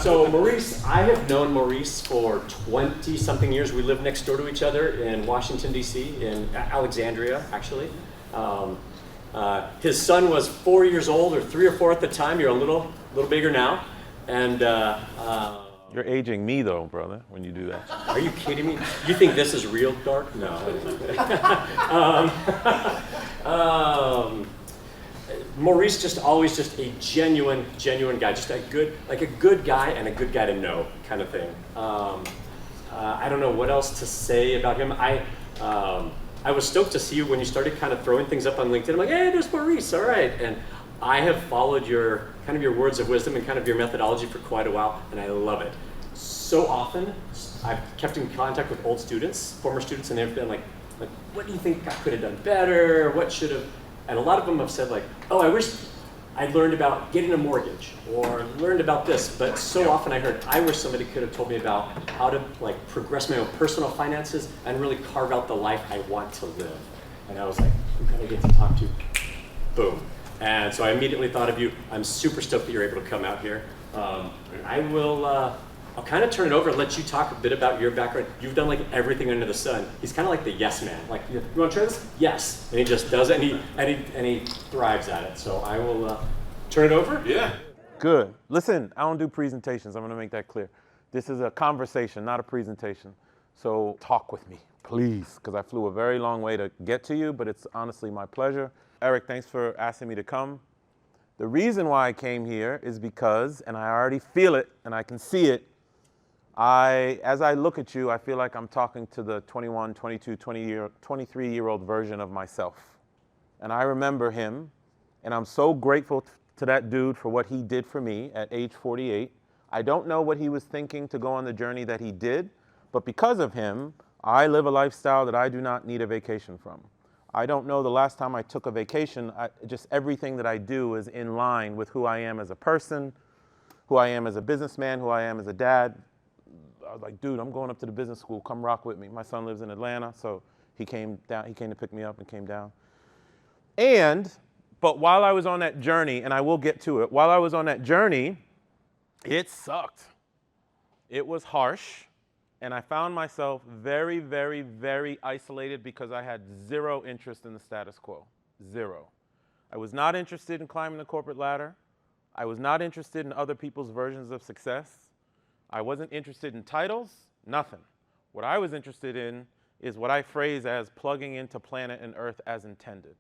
So Maurice, I have known Maurice for 20-something years. We live next door to each other in Washington, D.C., in Alexandria, actually. His son was 4 years old, or 3 or 4 at the time. You're a little bigger now. And you're aging me, though, brother, when you do that. Are you kidding me? You think this is real dark? No. Maurice just always just a genuine guy, just a good guy and a good guy to know kind of thing. I don't know what else to say about him. I was stoked to see you when you started kind of throwing things up on LinkedIn. I'm like, hey, there's Maurice, all right. And I have followed your words of wisdom and kind of your methodology for quite a while, and I love it. So often, I've kept in contact with old students, former students, and they've been like, what do you think I could have done better? What should have? And a lot of them have said like, oh, I wish I'd learned about getting a mortgage or learned about this. But so often I wish somebody could have told me about how to like progress my own personal finances and really carve out the life I want to live. And I was like, who can I get to talk to? Boom. And so I immediately thought of you. I'm super stoked that you're able to come out here. I'll kind of turn it over and let you talk a bit about your background. You've done like everything under the sun. He's kind of like the yes man. Like, you want to try this? Yes. And he just does it, and he thrives at it. So I will turn it over. Yeah. Good. Listen, I don't do presentations. I'm going to make that clear. This is a conversation, not a presentation. So talk with me, please, because I flew a very long way to get to you, but it's honestly my pleasure. Eric, thanks for asking me to come. The reason why I came here is because, and I already feel it, and I can see it, as I look at you, I feel like I'm talking to the 21, 22, 23-year-old version of myself. And I remember him, and I'm so grateful to that dude for what he did for me at age 48. I don't know what he was thinking to go on the journey that he did, but because of him, I live a lifestyle that I do not need a vacation from. I don't know the last time I took a vacation. Just everything that I do is in line with who I am as a person, who I am as a businessman, who I am as a dad. I was like, dude, I'm going up to the business school. Come rock with me. My son lives in Atlanta, so he came down. He came to pick me up and came down. But while I was on that journey, and I will get to it, while I was on that journey, it sucked. It was harsh, and I found myself very, very, very isolated because I had zero interest in the status quo. Zero. I was not interested in climbing the corporate ladder. I was not interested in other people's versions of success. I wasn't interested in titles, nothing. What I was interested in is what I phrase as plugging into planet and earth as intended.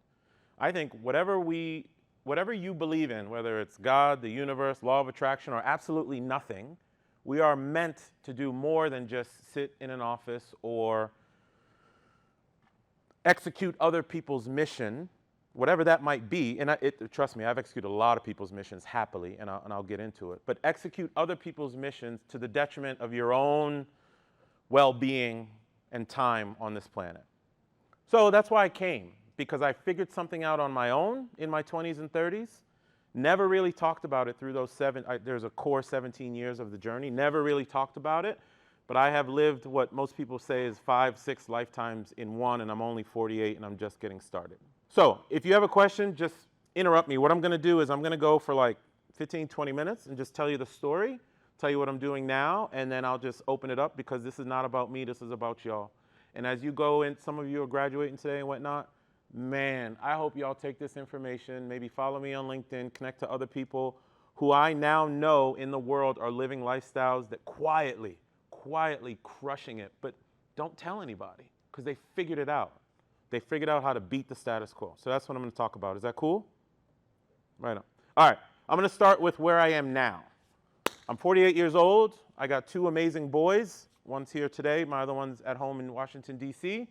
I think whatever you believe in, whether it's God, the universe, law of attraction, or absolutely nothing, we are meant to do more than just sit in an office or execute other people's mission, whatever that might be. And trust me, I've executed a lot of people's missions happily, and I'll get into it. But execute other people's missions to the detriment of your own well-being and time on this planet. So that's why I came, because I figured something out on my own in my 20s and 30s. Never really talked about it through those there's a core 17 years of the journey. Never really talked about it. But I have lived what most people say is 5, 6 lifetimes in one, and I'm only 48, and I'm just getting started. So if you have a question, just interrupt me. What I'm going to do is I'm going to go for like 15, 20 minutes and just tell you the story, tell you what I'm doing now, and then I'll just open it up because this is not about me. This is about y'all. And as you go in, some of you are graduating today and whatnot, man, I hope y'all take this information, maybe follow me on LinkedIn, connect to other people who I now know in the world are living lifestyles that quietly crushing it, but don't tell anybody because they figured it out. They figured out how to beat the status quo. So that's what I'm going to talk about. Is that cool? Right on. All right. I'm going to start with where I am now. I'm 48 years old. I got 2 amazing boys. One's here today. My other one's at home in Washington, D.C.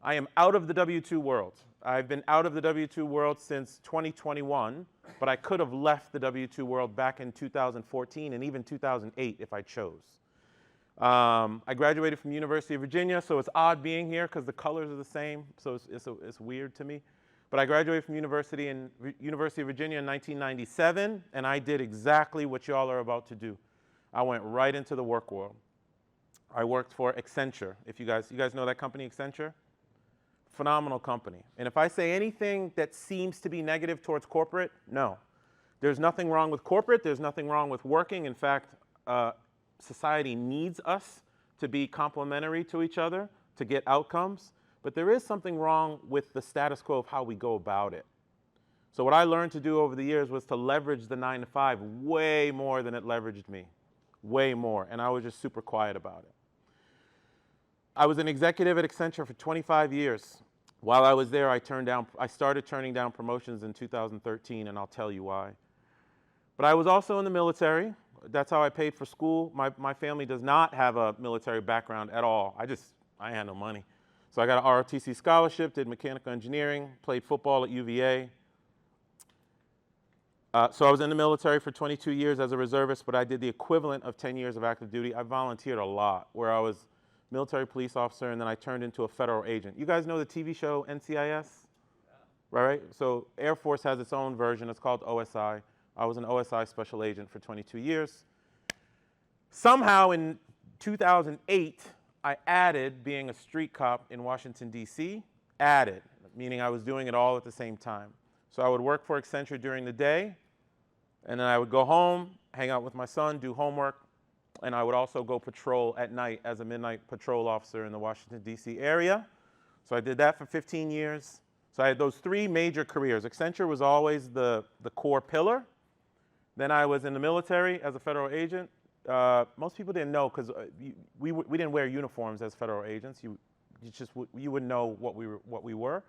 I am out of the W-2 world. I've been out of the W-2 world since 2021, but I could have left the W-2 world back in 2014 and even 2008 if I chose. I graduated from University of Virginia, so it's odd being here because the colors are the same, so it's weird to me. But I graduated from University of Virginia in 1997, and I did exactly what y'all are about to do. I went right into the work world. I worked for Accenture. If you guys know that company, Accenture? Phenomenal company. And if I say anything that seems to be negative towards corporate, no. There's nothing wrong with corporate. There's nothing wrong with working. In fact, society needs us to be complementary to each other to get outcomes, but there is something wrong with the status quo of how we go about it. So what I learned to do over the years was to leverage the 9 to 5 way more than it leveraged me, way more, and I was just super quiet about it. I was an executive at Accenture for 25 years. While I was there, I started turning down promotions in 2013, and I'll tell you why. But I was also in the military. That's how I paid for school. My family does not have a military background at all. I had no money. So I got an ROTC scholarship, did mechanical engineering, played football at UVA. So I was in the military for 22 years as a reservist, but I did the equivalent of 10 years of active duty. I volunteered a lot, where I was military police officer, and then I turned into a federal agent. You guys know the TV show NCIS? Right? So Air Force has its own version. It's called OSI. I was an OSI special agent for 22 years. Somehow in 2008, I added being a street cop in Washington, D.C. Added, meaning I was doing it all at the same time. So I would work for Accenture during the day, and then I would go home, hang out with my son, do homework, and I would also go patrol at night as a midnight patrol officer in the Washington, D.C. area. So I did that for 15 years. So I had those 3 major careers. Accenture was always the core pillar. Then I was in the military as a federal agent. Most people didn't know because we didn't wear uniforms as federal agents. You wouldn't know what we were.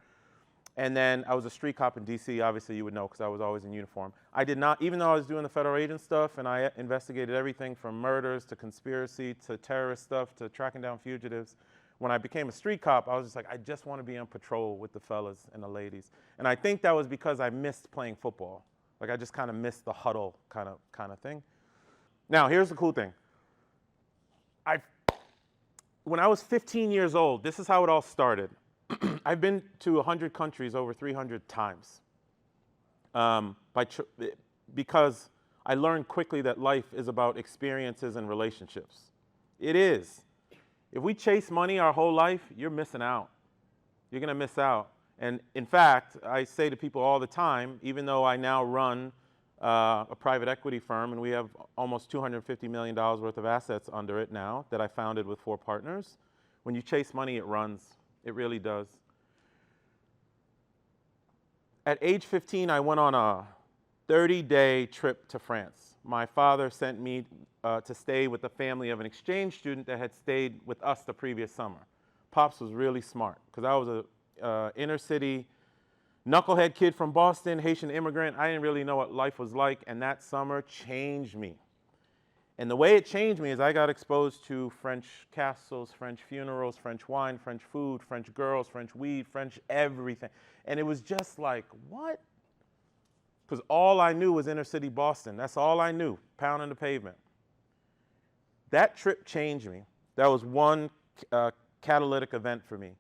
And then I was a street cop in D.C. Obviously, you would know because I was always in uniform. I did not, even though I was doing the federal agent stuff and I investigated everything from murders to conspiracy to terrorist stuff to tracking down fugitives, when I became a street cop, I was just like, I just want to be on patrol with the fellas and the ladies. And I think that was because I missed playing football. Like I just kind of missed the huddle kind of thing. Now, here's the cool thing. When I was 15 years old, this is how it all started. I've been to 100 countries over 300 times because I learned quickly that life is about experiences and relationships. It is. If we chase money our whole life, you're missing out. You're going to miss out. And in fact, I say to people all the time, even though I now run a private equity firm and we have almost $250 million worth of assets under it now that I founded with 4 partners, when you chase money, it runs. It really does. At age 15, I went on a 30-day trip to France. My father sent me to stay with the family of an exchange student that had stayed with us the previous summer. Pops was really smart because I was a inner city knucklehead kid from Boston, Haitian immigrant. I didn't really know what life was like, and that summer changed me. And the way it changed me is I got exposed to French castles, French funerals, French wine, French food, French girls, French weed, French everything. And it was just like, what? Because all I knew was inner city Boston. That's all I knew, pounding the pavement. That trip changed me. That was one catalytic event for me.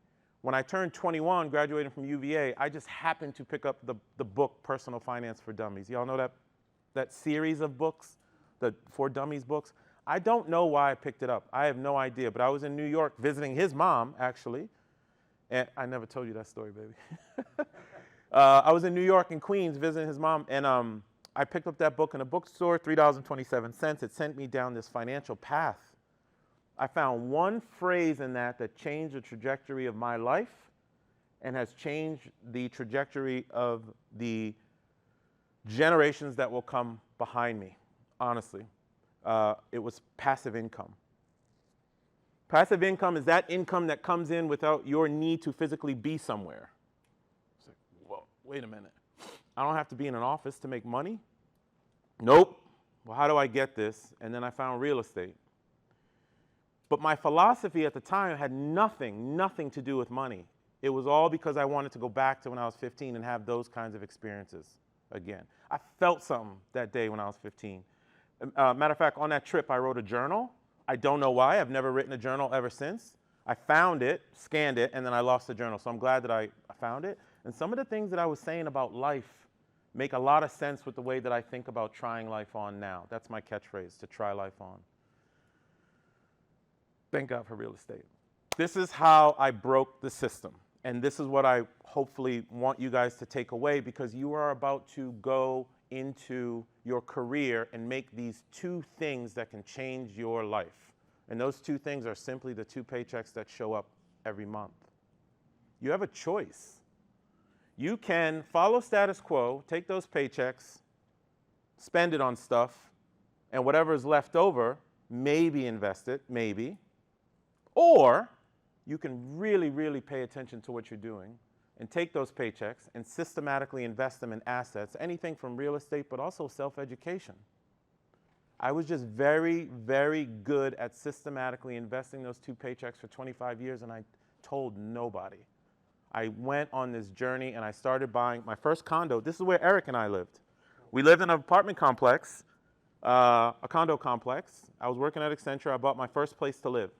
When I turned 21, graduating from UVA, I just happened to pick up the book Personal Finance for Dummies. Y'all know that series of books? The For Dummies books. I don't know why I picked it up. I have no idea, but I was in New York visiting his mom, actually. And I never told you that story, baby. I was in New York and Queens visiting his mom, and I picked up that book in a bookstore, $3.27. It sent me down this financial path. I found one phrase in that changed the trajectory of my life and has changed the trajectory of the generations that will come behind me. Honestly, it was passive income. Passive income is that income that comes in without your need to physically be somewhere. It's like, whoa, wait a minute. I don't have to be in an office to make money? Nope. Well, how do I get this? And then I found real estate. But my philosophy at the time had nothing to do with money. It was all because I wanted to go back to when I was 15 and have those kinds of experiences again. I felt something that day when I was 15. Matter of fact, on that trip, I wrote a journal. I don't know why. I've never written a journal ever since. I found it, scanned it, and then I lost the journal. So I'm glad that I found it. And some of the things that I was saying about life make a lot of sense with the way that I think about trying life on now. That's my catchphrase, to try life on. Thank God for real estate. This is how I broke the system. And this is what I hopefully want you guys to take away, because you are about to go into your career, and make these two things that can change your life. And those two things are simply the two paychecks that show up every month. You have a choice. You can follow status quo, take those paychecks, spend it on stuff, and whatever is left over, maybe invest it, maybe. Or you can really, really pay attention to what you're doing and take those paychecks and systematically invest them in assets, anything from real estate, but also self-education. I was just very, very good at systematically investing those two paychecks for 25 years, and I told nobody. I went on this journey, and I started buying my first condo. This is where Eric and I lived. We lived in an apartment complex, a condo complex. I was working at Accenture. I bought my first place to live.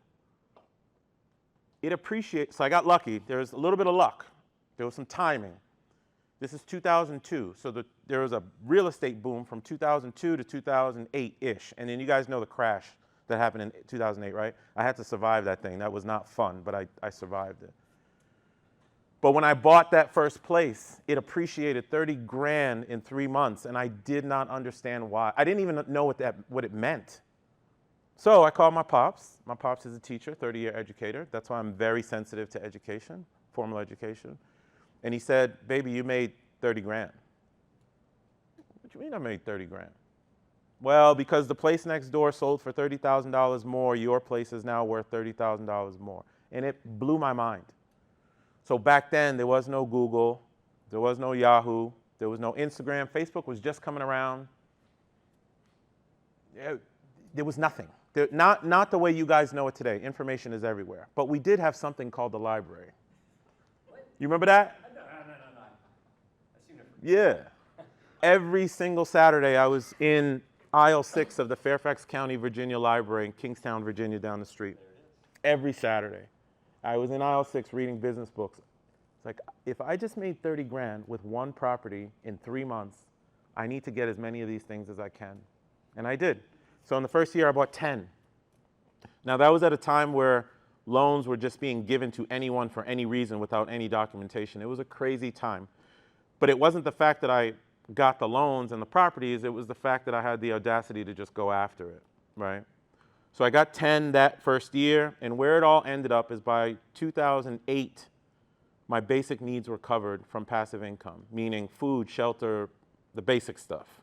It appreciates, so I got lucky. There's a little bit of luck. There was some timing. This is 2002, so there was a real estate boom from 2002 to 2008-ish, and then you guys know the crash that happened in 2008, right? I had to survive that thing. That was not fun, but I survived it. But when I bought that first place, it appreciated 30 grand in 3 months, and I did not understand why. I didn't even know what it meant. So I called my pops. My pops is a teacher, 30-year educator. That's why I'm very sensitive to education, formal education. And he said, baby, you made 30 grand. What do you mean I made 30 grand? Well, because the place next door sold for $30,000 more, your place is now worth $30,000 more. And it blew my mind. So back then, there was no Google, there was no Yahoo, there was no Instagram. Facebook was just coming around. There was nothing. Not the way you guys know it today. Information is everywhere. But we did have something called the library. What? You remember that? No. I've seen it. Yeah. Every single Saturday, I was in aisle 6 of the Fairfax County, Virginia Library in Kingstown, Virginia, down the street. Every Saturday. I was in aisle 6 reading business books. It's like, if I just made 30 grand with one property in 3 months, I need to get as many of these things as I can. And I did. So in the first year, I bought 10. Now, that was at a time where loans were just being given to anyone for any reason without any documentation. It was a crazy time. But it wasn't the fact that I got the loans and the properties, it was the fact that I had the audacity to just go after it, right? So I got 10 that first year, and where it all ended up is by 2008, my basic needs were covered from passive income, meaning food, shelter, the basic stuff.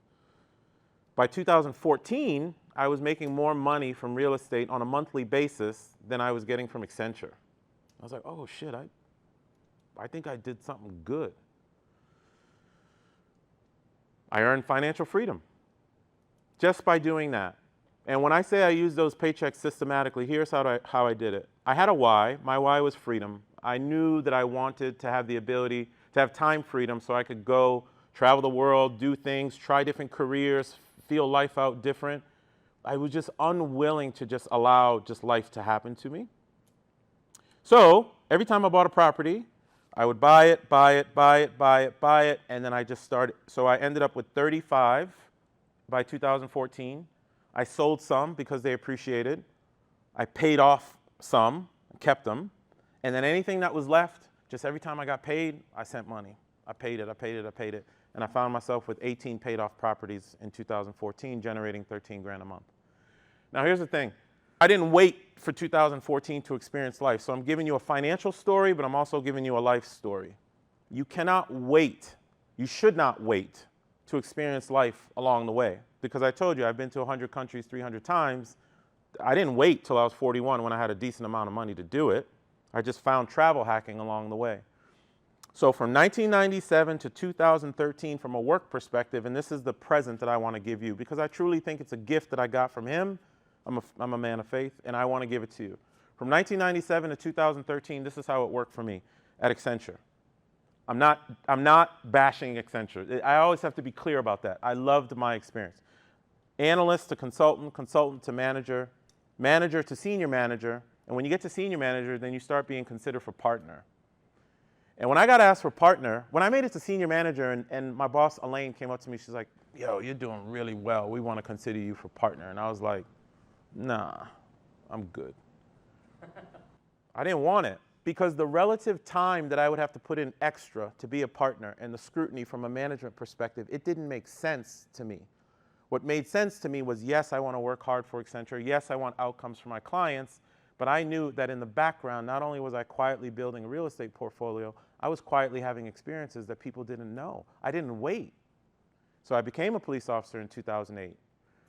By 2014, I was making more money from real estate on a monthly basis than I was getting from Accenture. I was like, oh shit, I think I did something good. I earned financial freedom just by doing that. And when I say I use those paychecks systematically, here's how I did it. I had a why. My why was freedom. I knew that I wanted to have the ability to have time freedom so I could go travel the world, do things, try different careers, feel life out different. I was just unwilling to just allow just life to happen to me. So every time I bought a property, I would buy it, and then I just started. So I ended up with 35 by 2014. I sold some because they appreciated. I paid off some, kept them. And then anything that was left, just every time I got paid, I sent money. I paid it. And I found myself with 18 paid off properties in 2014, generating 13 grand a month. Now here's the thing. I didn't wait for 2014 to experience life. So I'm giving you a financial story, but I'm also giving you a life story. You cannot wait. You should not wait to experience life along the way. Because I told you, I've been to 100 countries 300 times. I didn't wait till I was 41 when I had a decent amount of money to do it. I just found travel hacking along the way. So from 1997 to 2013, from a work perspective, and this is the present that I want to give you, because I truly think it's a gift that I got from him. I'm a man of faith, and I want to give it to you. From 1997 to 2013, this is how it worked for me at Accenture. I'm not bashing Accenture. I always have to be clear about that. I loved my experience. Analyst to consultant, consultant to manager, manager to senior manager, and when you get to senior manager, then you start being considered for partner. And when I got asked for partner, when I made it to senior manager and my boss, Elaine, came up to me, she's like, yo, you're doing really well. We want to consider you for partner. And I was like, nah, I'm good. I didn't want it because the relative time that I would have to put in extra to be a partner and the scrutiny from a management perspective, it didn't make sense to me. What made sense to me was, yes, I want to work hard for Accenture. Yes, I want outcomes for my clients. But I knew that in the background, not only was I quietly building a real estate portfolio, I was quietly having experiences that people didn't know. I didn't wait. So I became a police officer in 2008.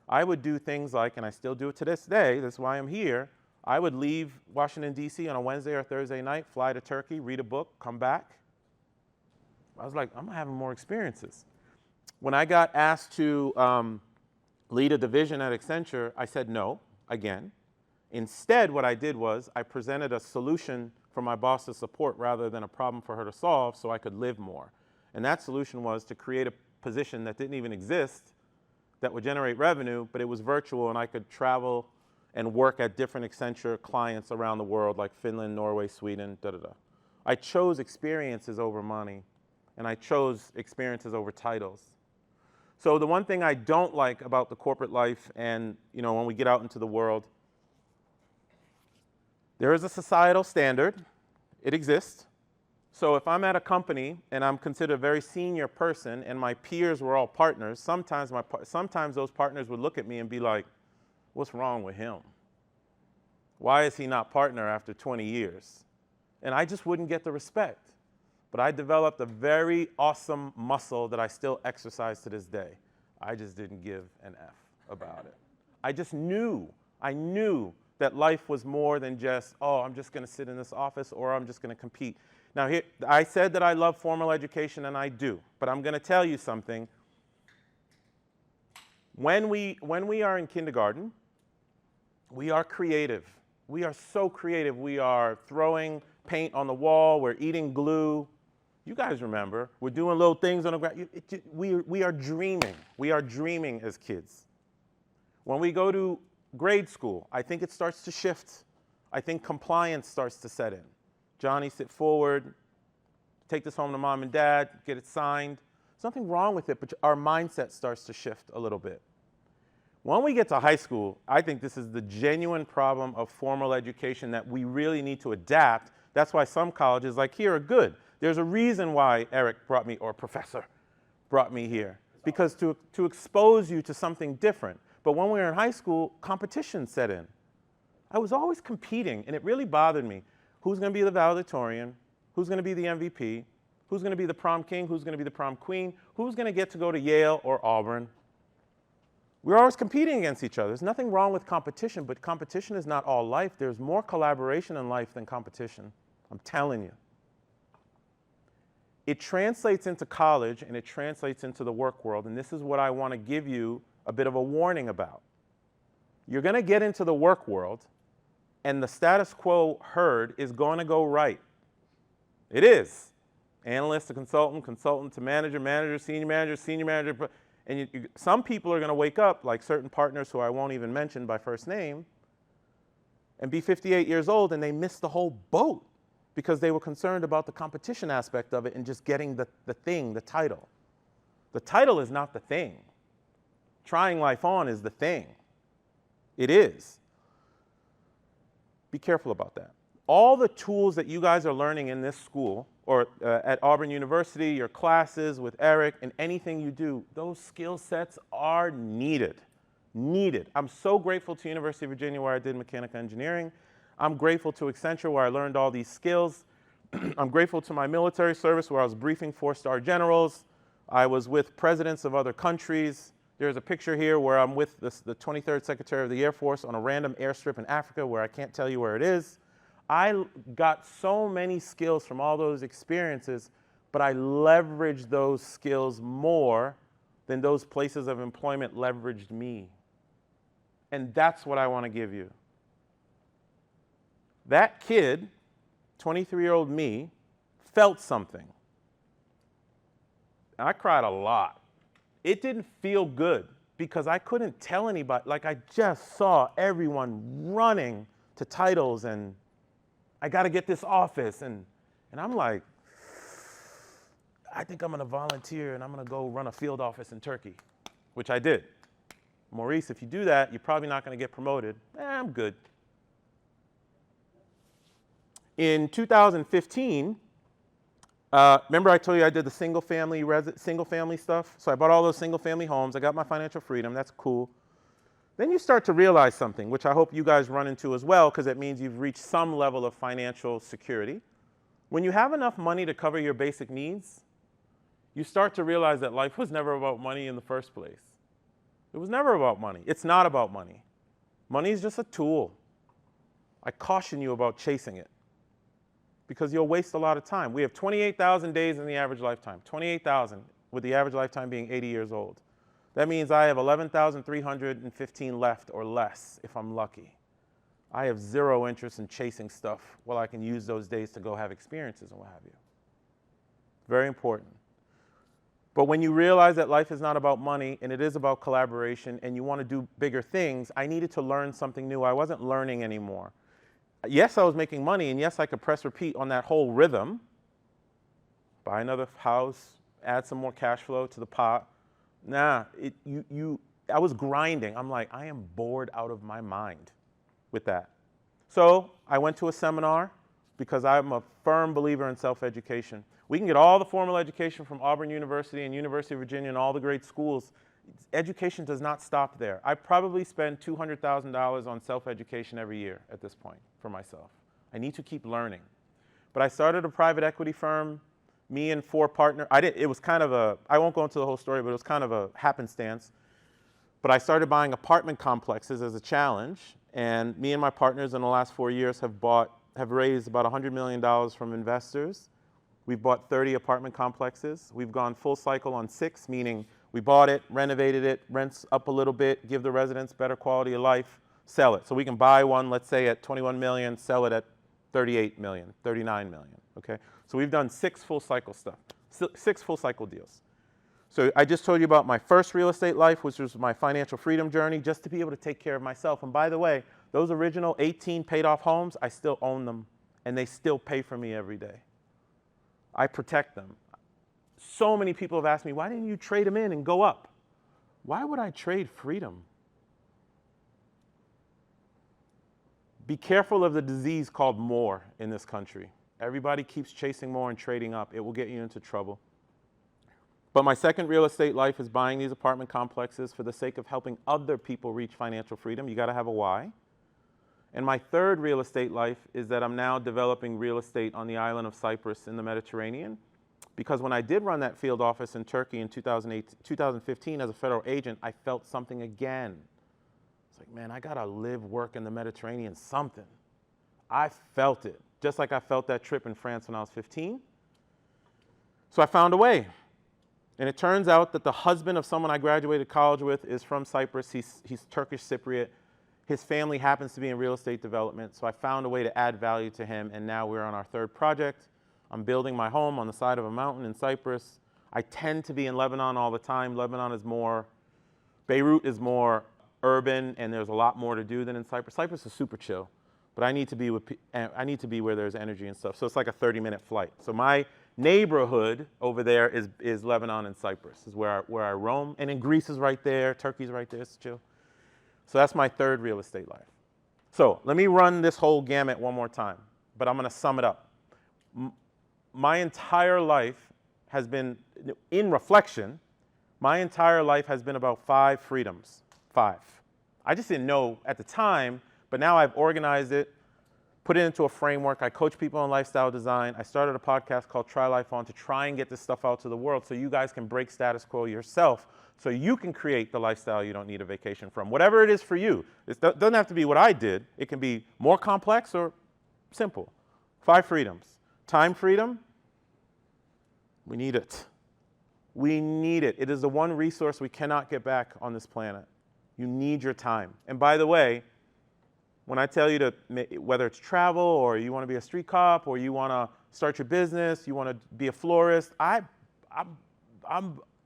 I would do things like, and I still do it to this day, that's why I'm here, I would leave Washington, D.C. on a Wednesday or Thursday night, fly to Turkey, read a book, come back. I was like, I'm having more experiences. When I got asked to lead a division at Accenture, I said no, again. Instead, what I did was I presented a solution for my boss to support rather than a problem for her to solve so I could live more. And that solution was to create a position that didn't even exist that would generate revenue, but it was virtual and I could travel and work at different Accenture clients around the world like Finland, Norway, Sweden, da-da-da. I chose experiences over money, and I chose experiences over titles. So the one thing I don't like about the corporate life and when we get out into the world, there is a societal standard. It exists. So if I'm at a company and I'm considered a very senior person and my peers were all partners, sometimes those partners would look at me and be like, what's wrong with him? Why is he not partner after 20 years? And I just wouldn't get the respect. But I developed a very awesome muscle that I still exercise to this day. I just didn't give an F about it. I just knew, I knew that life was more than just, oh, I'm just going to sit in this office or I'm just going to compete. Now, here, I said that I love formal education, and I do. But I'm going to tell you something. When we are in kindergarten, we are creative. We are so creative. We are throwing paint on the wall. We're eating glue. You guys remember. We're doing little things on the ground. We are dreaming. We are dreaming as kids. When we go to grade school, I think it starts to shift. I think compliance starts to set in. Johnny, sit forward, take this home to mom and dad, get it signed. There's nothing wrong with it, but our mindset starts to shift a little bit. When we get to high school, I think this is the genuine problem of formal education that we really need to adapt. That's why some colleges like here are good. There's a reason why Eric brought me, or Professor brought me here, because to expose you to something different. But when we were in high school, competition set in. I was always competing, and it really bothered me. Who's going to be the valedictorian? Who's going to be the MVP? Who's going to be the prom king? Who's going to be the prom queen? Who's going to get to go to Yale or Auburn? We're always competing against each other. There's nothing wrong with competition, but competition is not all life. There's more collaboration in life than competition. I'm telling you. It translates into college, and it translates into the work world, and this is what I want to give you a bit of a warning about. You're going to get into the work world, and the status quo herd is going to go right. It is. Analyst to consultant, consultant to manager, manager, senior manager. And some people are going to wake up, like certain partners who I won't even mention by first name, and be 58 years old, and they missed the whole boat because they were concerned about the competition aspect of it and just getting the thing, the title. The title is not the thing. Trying life on is the thing. It is. Be careful about that. All the tools that you guys are learning in this school or at Auburn University, your classes with Eric, and anything you do, those skill sets are needed. Needed. I'm so grateful to University of Virginia where I did mechanical engineering. I'm grateful to Accenture where I learned all these skills. I'm grateful to my military service where I was briefing 4-star generals. I was with presidents of other countries. There's a picture here where I'm with the 23rd Secretary of the Air Force on a random airstrip in Africa where I can't tell you where it is. I got so many skills from all those experiences, but I leveraged those skills more than those places of employment leveraged me. And that's what I want to give you. That kid, 23-year-old me, felt something. And I cried a lot. It didn't feel good because I couldn't tell anybody. Like, I just saw everyone running to titles and I got to get this office. And I'm like, I think I'm going to volunteer and I'm going to go run a field office in Turkey, which I did. Maurice, if you do that, you're probably not going to get promoted. I'm good. In 2015, Remember I told you I did the single family stuff? So I bought all those single family homes. I got my financial freedom. That's cool. Then you start to realize something, which I hope you guys run into as well, because it means you've reached some level of financial security. When you have enough money to cover your basic needs, you start to realize that life was never about money in the first place. It was never about money. It's not about money. Money is just a tool. I caution you about chasing it because you'll waste a lot of time. We have 28,000 days in the average lifetime, 28,000, with the average lifetime being 80 years old. That means I have 11,315 left or less if I'm lucky. I have zero interest in chasing stuff while I can use those days to go have experiences and what have you. Very important. But when you realize that life is not about money and it is about collaboration and you want to do bigger things, I needed to learn something new. I wasn't learning anymore. Yes, I was making money, and yes, I could press repeat on that whole rhythm. Buy another house, add some more cash flow to the pot. Nah, I was grinding. I'm like, I am bored out of my mind with that. So I went to a seminar because I'm a firm believer in self-education. We can get all the formal education from Auburn University and University of Virginia and all the great schools. Education does not stop there. I probably spend $200,000 on self-education every year at this point for myself. I need to keep learning. But I started a private equity firm, me and 4 partners. It was kind of a, I won't go into the whole story, but it was kind of a happenstance. But I started buying apartment complexes as a challenge, and me and my partners in the last 4 years have raised about $100 million from investors. We've bought 30 apartment complexes. We've gone full cycle on 6, meaning we bought it, renovated it, rents up a little bit, give the residents better quality of life, sell it. So we can buy one, let's say at 21 million, sell it at 38 million, 39 million, okay? So we've done 6 full cycle stuff, 6 full cycle deals. So I just told you about my first real estate life, which was my financial freedom journey, just to be able to take care of myself. And by the way, those original 18 paid off homes, I still own them, and they still pay for me every day. I protect them. So many people have asked me, why didn't you trade them in and go up? Why would I trade freedom? Be careful of the disease called more in this country. Everybody keeps chasing more and trading up. It will get you into trouble. But my second real estate life is buying these apartment complexes for the sake of helping other people reach financial freedom. You got to have a why. And my third real estate life is that I'm now developing real estate on the island of Cyprus in the Mediterranean. Because when I did run that field office in Turkey in 2015 as a federal agent, I felt something again. It's like, man, I got to live, work in the Mediterranean, something. I felt it, just like I felt that trip in France when I was 15. So I found a way. And it turns out that the husband of someone I graduated college with is from Cyprus. He's Turkish Cypriot. His family happens to be in real estate development, so I found a way to add value to him, and now we're on our 3rd project. I'm building my home on the side of a mountain in Cyprus. I tend to be in Lebanon all the time. Lebanon is more, Beirut is more urban, and there's a lot more to do than in Cyprus. Cyprus is super chill, but I need to be where there's energy and stuff, so it's like a 30-minute flight. So my neighborhood over there is Lebanon and Cyprus, is where I roam, and then Greece is right there, Turkey's right there, it's chill. So that's my 3rd real estate life. So let me run this whole gamut one more time, but I'm going to sum it up. My entire life has been, in reflection, my entire life has been about 5 freedoms. 5. I just didn't know at the time, but now I've organized it, put it into a framework. I coach people on lifestyle design. I started a podcast called Try Life On to try and get this stuff out to the world so you guys can break status quo yourself, so you can create the lifestyle you don't need a vacation from. Whatever it is for you. It doesn't have to be what I did. It can be more complex or simple. 5 freedoms. Time freedom. We need it. We need it. It is the one resource we cannot get back on this planet. You need your time. And by the way, when I tell you to, whether it's travel or you want to be a street cop or you want to start your business, you want to be a florist, I'm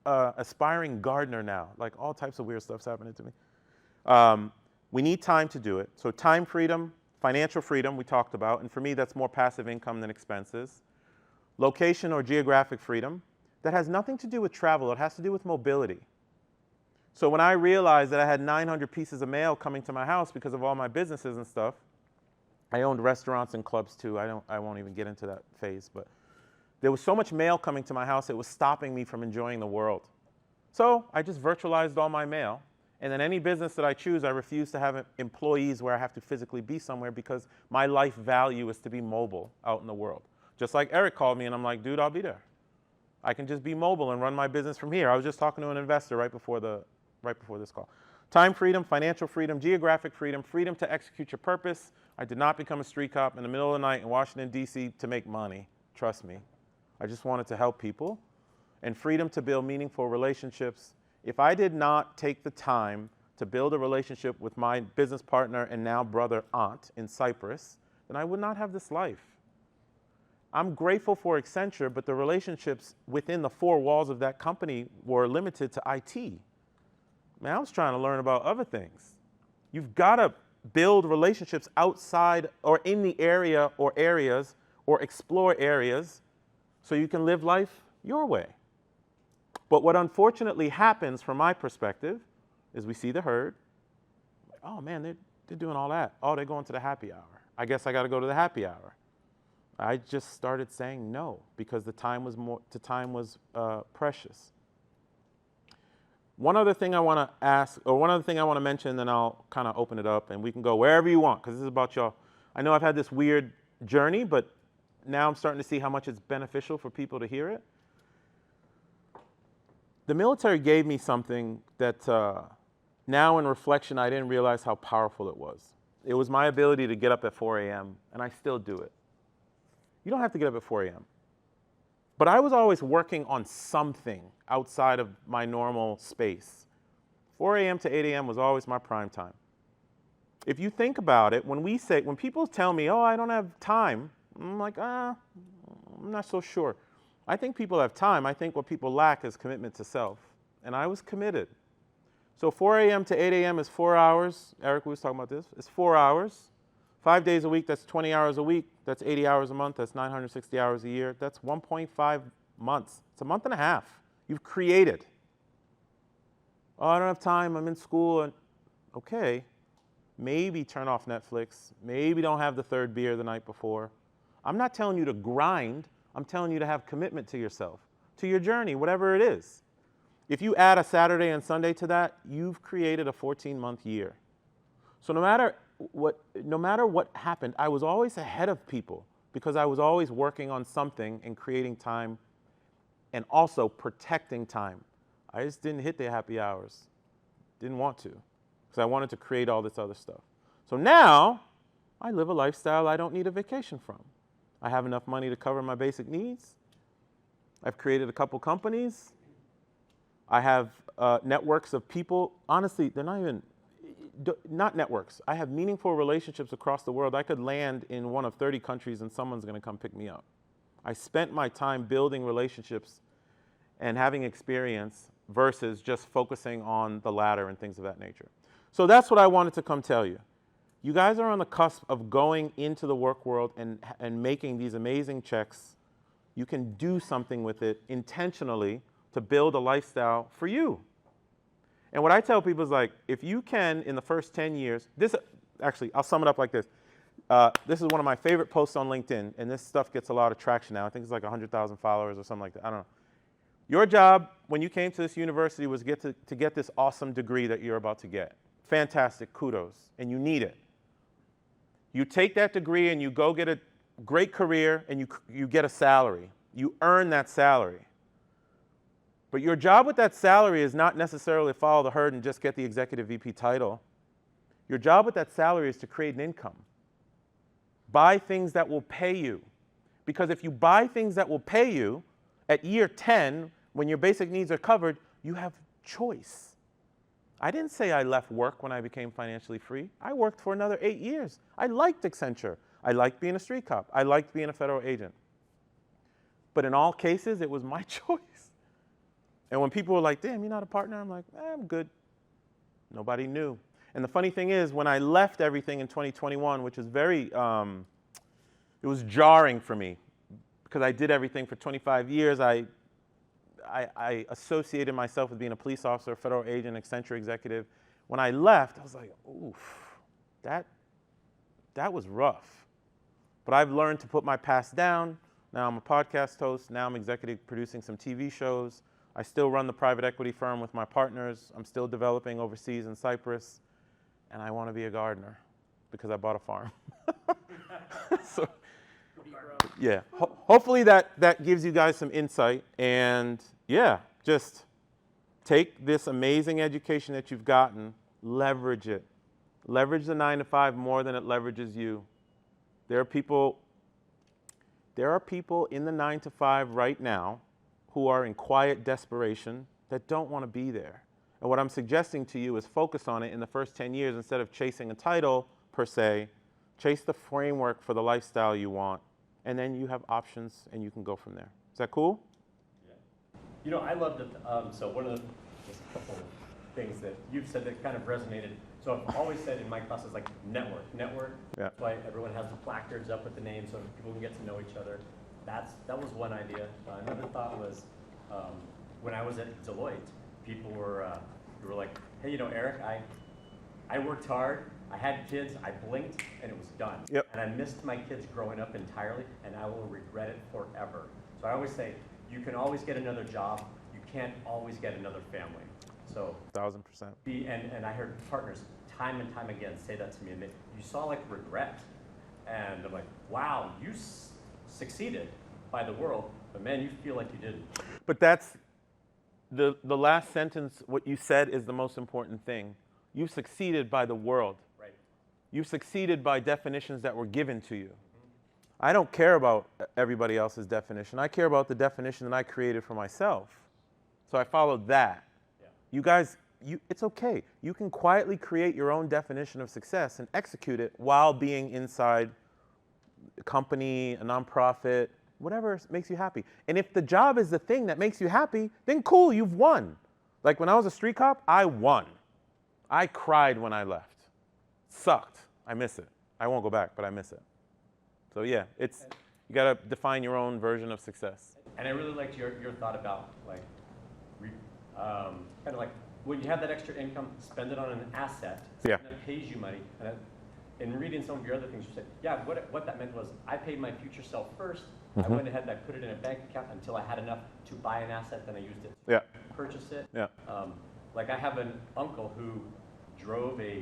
aspiring gardener now. Like all types of weird stuff's happening to me. We need time to do it. So time freedom, financial freedom we talked about, and for me that's more passive income than expenses. Location or geographic freedom, that has nothing to do with travel, it has to do with mobility. So when I realized that I had 900 pieces of mail coming to my house because of all my businesses and stuff, I owned restaurants and clubs too. I won't even get into that phase, but There was so much mail coming to my house, it was stopping me from enjoying the world. So I just virtualized all my mail. And then any business that I choose, I refuse to have employees where I have to physically be somewhere because my life value is to be mobile out in the world. Just like Eric called me and I'm like, dude, I'll be there. I can just be mobile and run my business from here. I was just talking to an investor right before this call. Time freedom, financial freedom, geographic freedom, freedom to execute your purpose. I did not become a street cop in the middle of the night in Washington, D.C. to make money. Trust me. I just wanted to help people. And freedom to build meaningful relationships. If I did not take the time to build a relationship with my business partner and now brother aunt in Cyprus, then I would not have this life. I'm grateful for Accenture, but the relationships within the four walls of that company were limited to IT. Man, I was trying to learn about other things. You've got to build relationships outside or in the area or areas or explore areas so you can live life your way. But what unfortunately happens from my perspective is we see the herd. Oh man, they're doing all that. Oh, they're going to the happy hour. I guess I got to go to the happy hour. I just started saying no because the time was precious. One other thing I want to ask, or one other thing I want to mention, then I'll kind of open it up and we can go wherever you want because this is about y'all. I know I've had this weird journey, but now I'm starting to see how much it's beneficial for people to hear it. The military gave me something that now in reflection, I didn't realize how powerful it was. It was my ability to get up at 4 a.m., and I still do it. You don't have to get up at 4 a.m. But I was always working on something outside of my normal space. 4 a.m. to 8 a.m. was always my prime time. If you think about it, when people tell me, oh, I don't have time, I'm like, I'm not so sure. I think people have time. I think what people lack is commitment to self. And I was committed. So 4 a.m. to 8 a.m. is 4 hours. Eric was talking about this. It's 4 hours. 5 days a week, that's 20 hours a week. That's 80 hours a month. That's 960 hours a year. That's 1.5 months. It's a month and a half. You've created. Oh, I don't have time. I'm in school. And okay, maybe turn off Netflix. Maybe don't have the third beer the night before. I'm not telling you to grind. I'm telling you to have commitment to yourself, to your journey, whatever it is. If you add a Saturday and Sunday to that, you've created a 14-month year. So no matter what happened, I was always ahead of people because I was always working on something and creating time and also protecting time. I just didn't hit the happy hours. Didn't want to because I wanted to create all this other stuff. So now I live a lifestyle I don't need a vacation from. I have enough money to cover my basic needs. I've created a couple companies. I have networks of people. Honestly, they're not networks. I have meaningful relationships across the world. I could land in one of 30 countries and someone's going to come pick me up. I spent my time building relationships and having experience versus just focusing on the ladder and things of that nature. So that's what I wanted to come tell you. You guys are on the cusp of going into the work world and making these amazing checks. You can do something with it intentionally to build a lifestyle for you. And what I tell people is like, if you can, in the first 10 years, actually, I'll sum it up like this. This is one of my favorite posts on LinkedIn, and this stuff gets a lot of traction now. I think it's like 100,000 followers or something like that. I don't know. Your job when you came to this university was to get this awesome degree that you're about to get. Fantastic, kudos, and you need it. You take that degree and you go get a great career and you get a salary. You earn that salary. But your job with that salary is not necessarily follow the herd and just get the executive VP title. Your job with that salary is to create an income. Buy things that will pay you. Because if you buy things that will pay you, at year 10, when your basic needs are covered, you have choice. I didn't say I left work when I became financially free. I worked for another 8 years. I liked Accenture. I liked being a street cop. I liked being a federal agent. But in all cases, it was my choice. And when people were like, damn, you're not a partner? I'm like, I'm good. Nobody knew. And the funny thing is, when I left everything in 2021, which is it was jarring for me because I did everything for 25 years. I associated myself with being a police officer, federal agent, Accenture executive. When I left, I was like, oof, that was rough. But I've learned to put my past down, Now I'm a podcast host. Now I'm executive producing some TV shows. I still run the private equity firm with my partners. I'm still developing overseas in Cyprus. And I want to be a gardener because I bought a farm. So, yeah, hopefully that gives you guys some insight. And yeah, just take this amazing education that you've gotten, leverage it. Leverage the 9-to-5 more than it leverages you. There are people in the 9-to-5 right now who are in quiet desperation that don't want to be there. And what I'm suggesting to you is focus on it in the first 10 years instead of chasing a title per se. Chase the framework for the lifestyle you want, and then you have options and you can go from there. Is that cool? Yeah. You know, I loved it. So one of the, just a couple of things that you've said that kind of resonated. So I've always said in my classes, like network. Yeah. That's why everyone has the placards up with the names so people can get to know each other. That was one idea. Another thought was when I was at Deloitte, people were like, hey, you know, Eric, I worked hard, I had kids, I blinked, and it was done. Yep. And I missed my kids growing up entirely, and I will regret it forever. So I always say, you can always get another job, you can't always get another family. So 1000%. And I heard partners time and time again say that to me, and you saw like regret, and I'm like, wow, you succeeded by the world, but man, you feel like you didn't. But that's the last sentence. What you said is the most important thing. You succeeded by the world. Right. You succeeded by definitions that were given to you. I don't care about everybody else's definition. I care about the definition that I created for myself. So I followed that. Yeah. You guys, it's okay. You can quietly create your own definition of success and execute it while being inside a company, a nonprofit, whatever makes you happy. And if the job is the thing that makes you happy, then cool, you've won. Like when I was a street cop, I won. I cried when I left. Sucked. I miss it. I won't go back, but I miss it. So yeah, you gotta define your own version of success. And I really liked your thought about like, kind of like when you have that extra income, spend it on an asset Yeah. that pays you money. And in reading some of your other things, you said, yeah, what that meant was I paid my future self first. I went ahead and I put it in a bank account until I had enough to buy an asset, then I used it to purchase it. Yeah. Like I have an uncle who drove a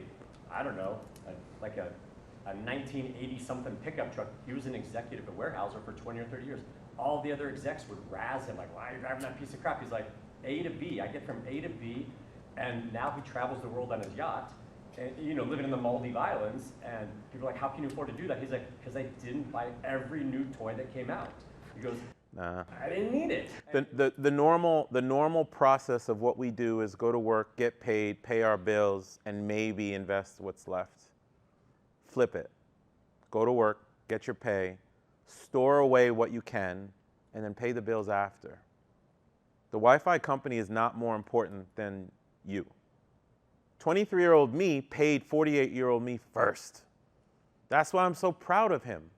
1980-something pickup truck. He was an executive at Weyerhaeuser for 20 or 30 years. All the other execs would razz him, like, why are you driving that piece of crap? He's like, A to B. I get from A to B, and now he travels the world on his yacht, and, you know, living in the Maldives Islands, and people are like, how can you afford to do that? He's like, because I didn't buy every new toy that came out. He goes, Nah. I didn't need it. The normal process of what we do is go to work, get paid, pay our bills, and maybe invest what's left. Flip it. Go to work, get your pay, store away what you can, and then pay the bills after. The Wi-Fi company is not more important than you. 23-year-old me paid 48-year-old me first. That's why I'm so proud of him.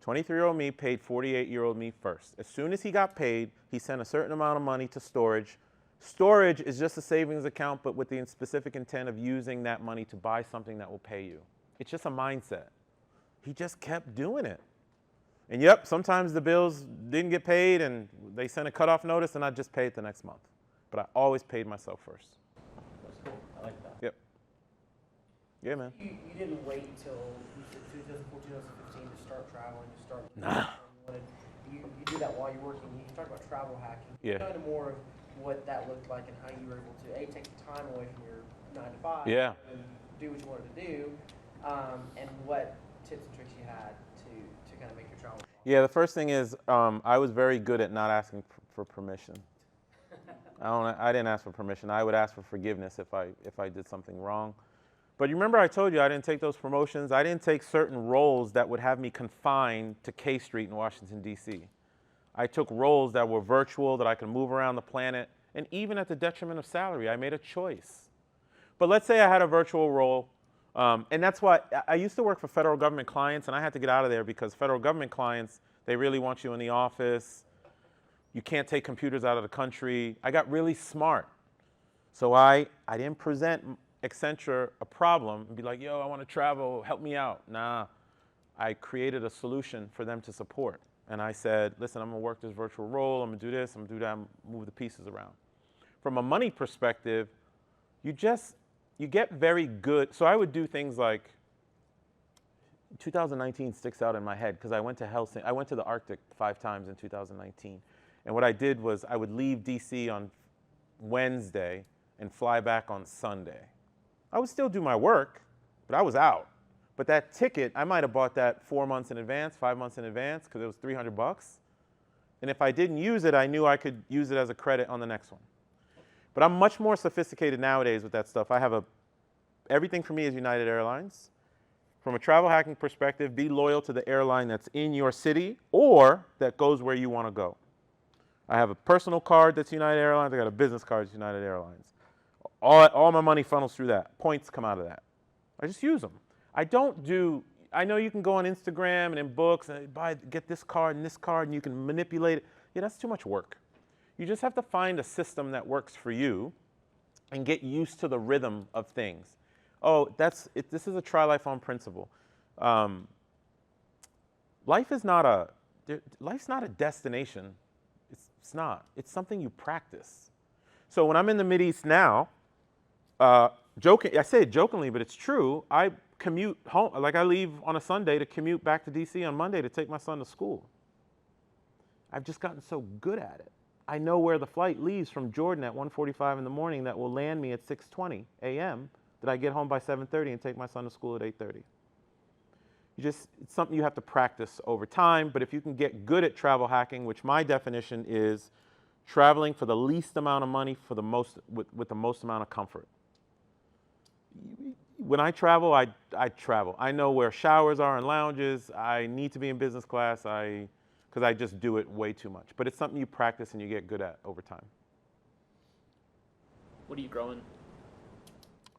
23-year-old me paid 48-year-old me first. As soon as he got paid, he sent a certain amount of money to storage. Storage is just a savings account, but with the specific intent of using that money to buy something that will pay you. It's just a mindset. He just kept doing it. And yep, sometimes the bills didn't get paid and they sent a cutoff notice and I just paid the next month. But I always paid myself first. That's cool. I like that. Yep. Yeah, man. You didn't wait till 2014, 2015 to start traveling, to start. Nah. You do that while you're working. You talk about travel hacking. Yeah. Kind of more of what that looked like and how you were able to take the time away from your 9 to 5. Yeah. And do what you wanted to do, and what tips and tricks you had to kind of make your travel. Yeah, the first thing is I was very good at not asking for permission. I didn't ask for permission. I would ask for forgiveness if I did something wrong. But you remember I told you I didn't take those promotions. I didn't take certain roles that would have me confined to K Street in Washington, D.C. I took roles that were virtual, that I could move around the planet, and even at the detriment of salary, I made a choice. But let's say I had a virtual role, and that's why I used to work for federal government clients, and I had to get out of there because federal government clients, they really want you in the office. You can't take computers out of the country. I got really smart. So I didn't present Accenture a problem and be like, yo, I want to travel, help me out. Nah, I created a solution for them to support. And I said, listen, I'm gonna work this virtual role, I'm gonna do this, I'm gonna do that, I'm gonna move the pieces around. From a money perspective, you get very good. So I would do things like, 2019 sticks out in my head because I went to the Arctic 5 times in 2019. And what I did was I would leave DC on Wednesday and fly back on Sunday. I would still do my work, but I was out. But that ticket, I might have bought that 4 months in advance, 5 months in advance, because it was $300. And if I didn't use it, I knew I could use it as a credit on the next one. But I'm much more sophisticated nowadays with that stuff. Everything for me is United Airlines. From a travel hacking perspective, be loyal to the airline that's in your city or that goes where you want to go. I have a personal card that's United Airlines. I got a business card that's United Airlines. All my money funnels through that. Points come out of that. I just use them. I know you can go on Instagram and in books and get this card and you can manipulate it. Yeah, that's too much work. You just have to find a system that works for you and get used to the rhythm of things. Oh, this is a try life on principle. Life's not a destination. It's not. It's something you practice. So when I'm in the Mideast now, I say it jokingly, but it's true. I commute home, like I leave on a Sunday to commute back to DC on Monday to take my son to school. I've just gotten so good at it. I know where the flight leaves from Jordan at 1:45 in the morning that will land me at 6:20 a.m. that I get home by 7:30 and take my son to school at 8:30. It's something you have to practice over time, but if you can get good at travel hacking, which my definition is traveling for the least amount of money for with the most amount of comfort. When I travel, I travel. I know where showers are and lounges. I need to be in business class because I just do it way too much. But it's something you practice and you get good at over time. What are you growing?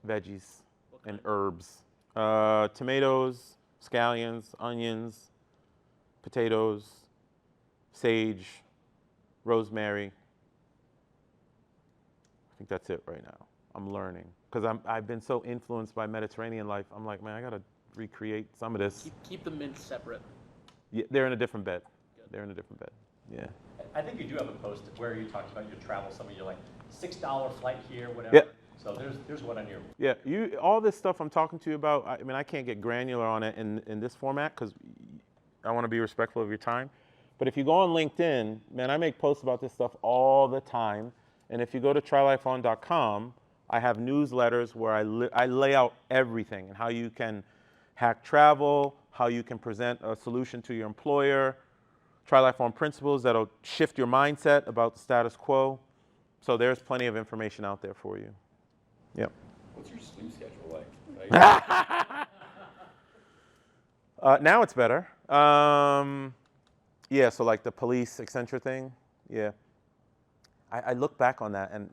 Veggies and herbs. Tomatoes, scallions, onions, potatoes, sage, rosemary. I think that's it right now. I'm learning because I've been so influenced by Mediterranean life. I'm like, man, I gotta recreate some of this. Keep the mints separate. Yeah, they're in a different bed. Good. They're in a different bed. Yeah. I think you do have a post where you talked about your travel. Some of you like $6 flight here, whatever. Yeah. So there's one on your. Yeah, all this stuff I'm talking to you about, I mean, I can't get granular on it in this format because I want to be respectful of your time. But if you go on LinkedIn, man, I make posts about this stuff all the time. And if you go to trylifeon.com, I have newsletters where I lay out everything and how you can hack travel, how you can present a solution to your employer, Try Life On principles that'll shift your mindset about the status quo. So there's plenty of information out there for you. Yep. What's your sleep schedule like? Now it's better. Yeah, so like the police Accenture thing, yeah. I look back on that and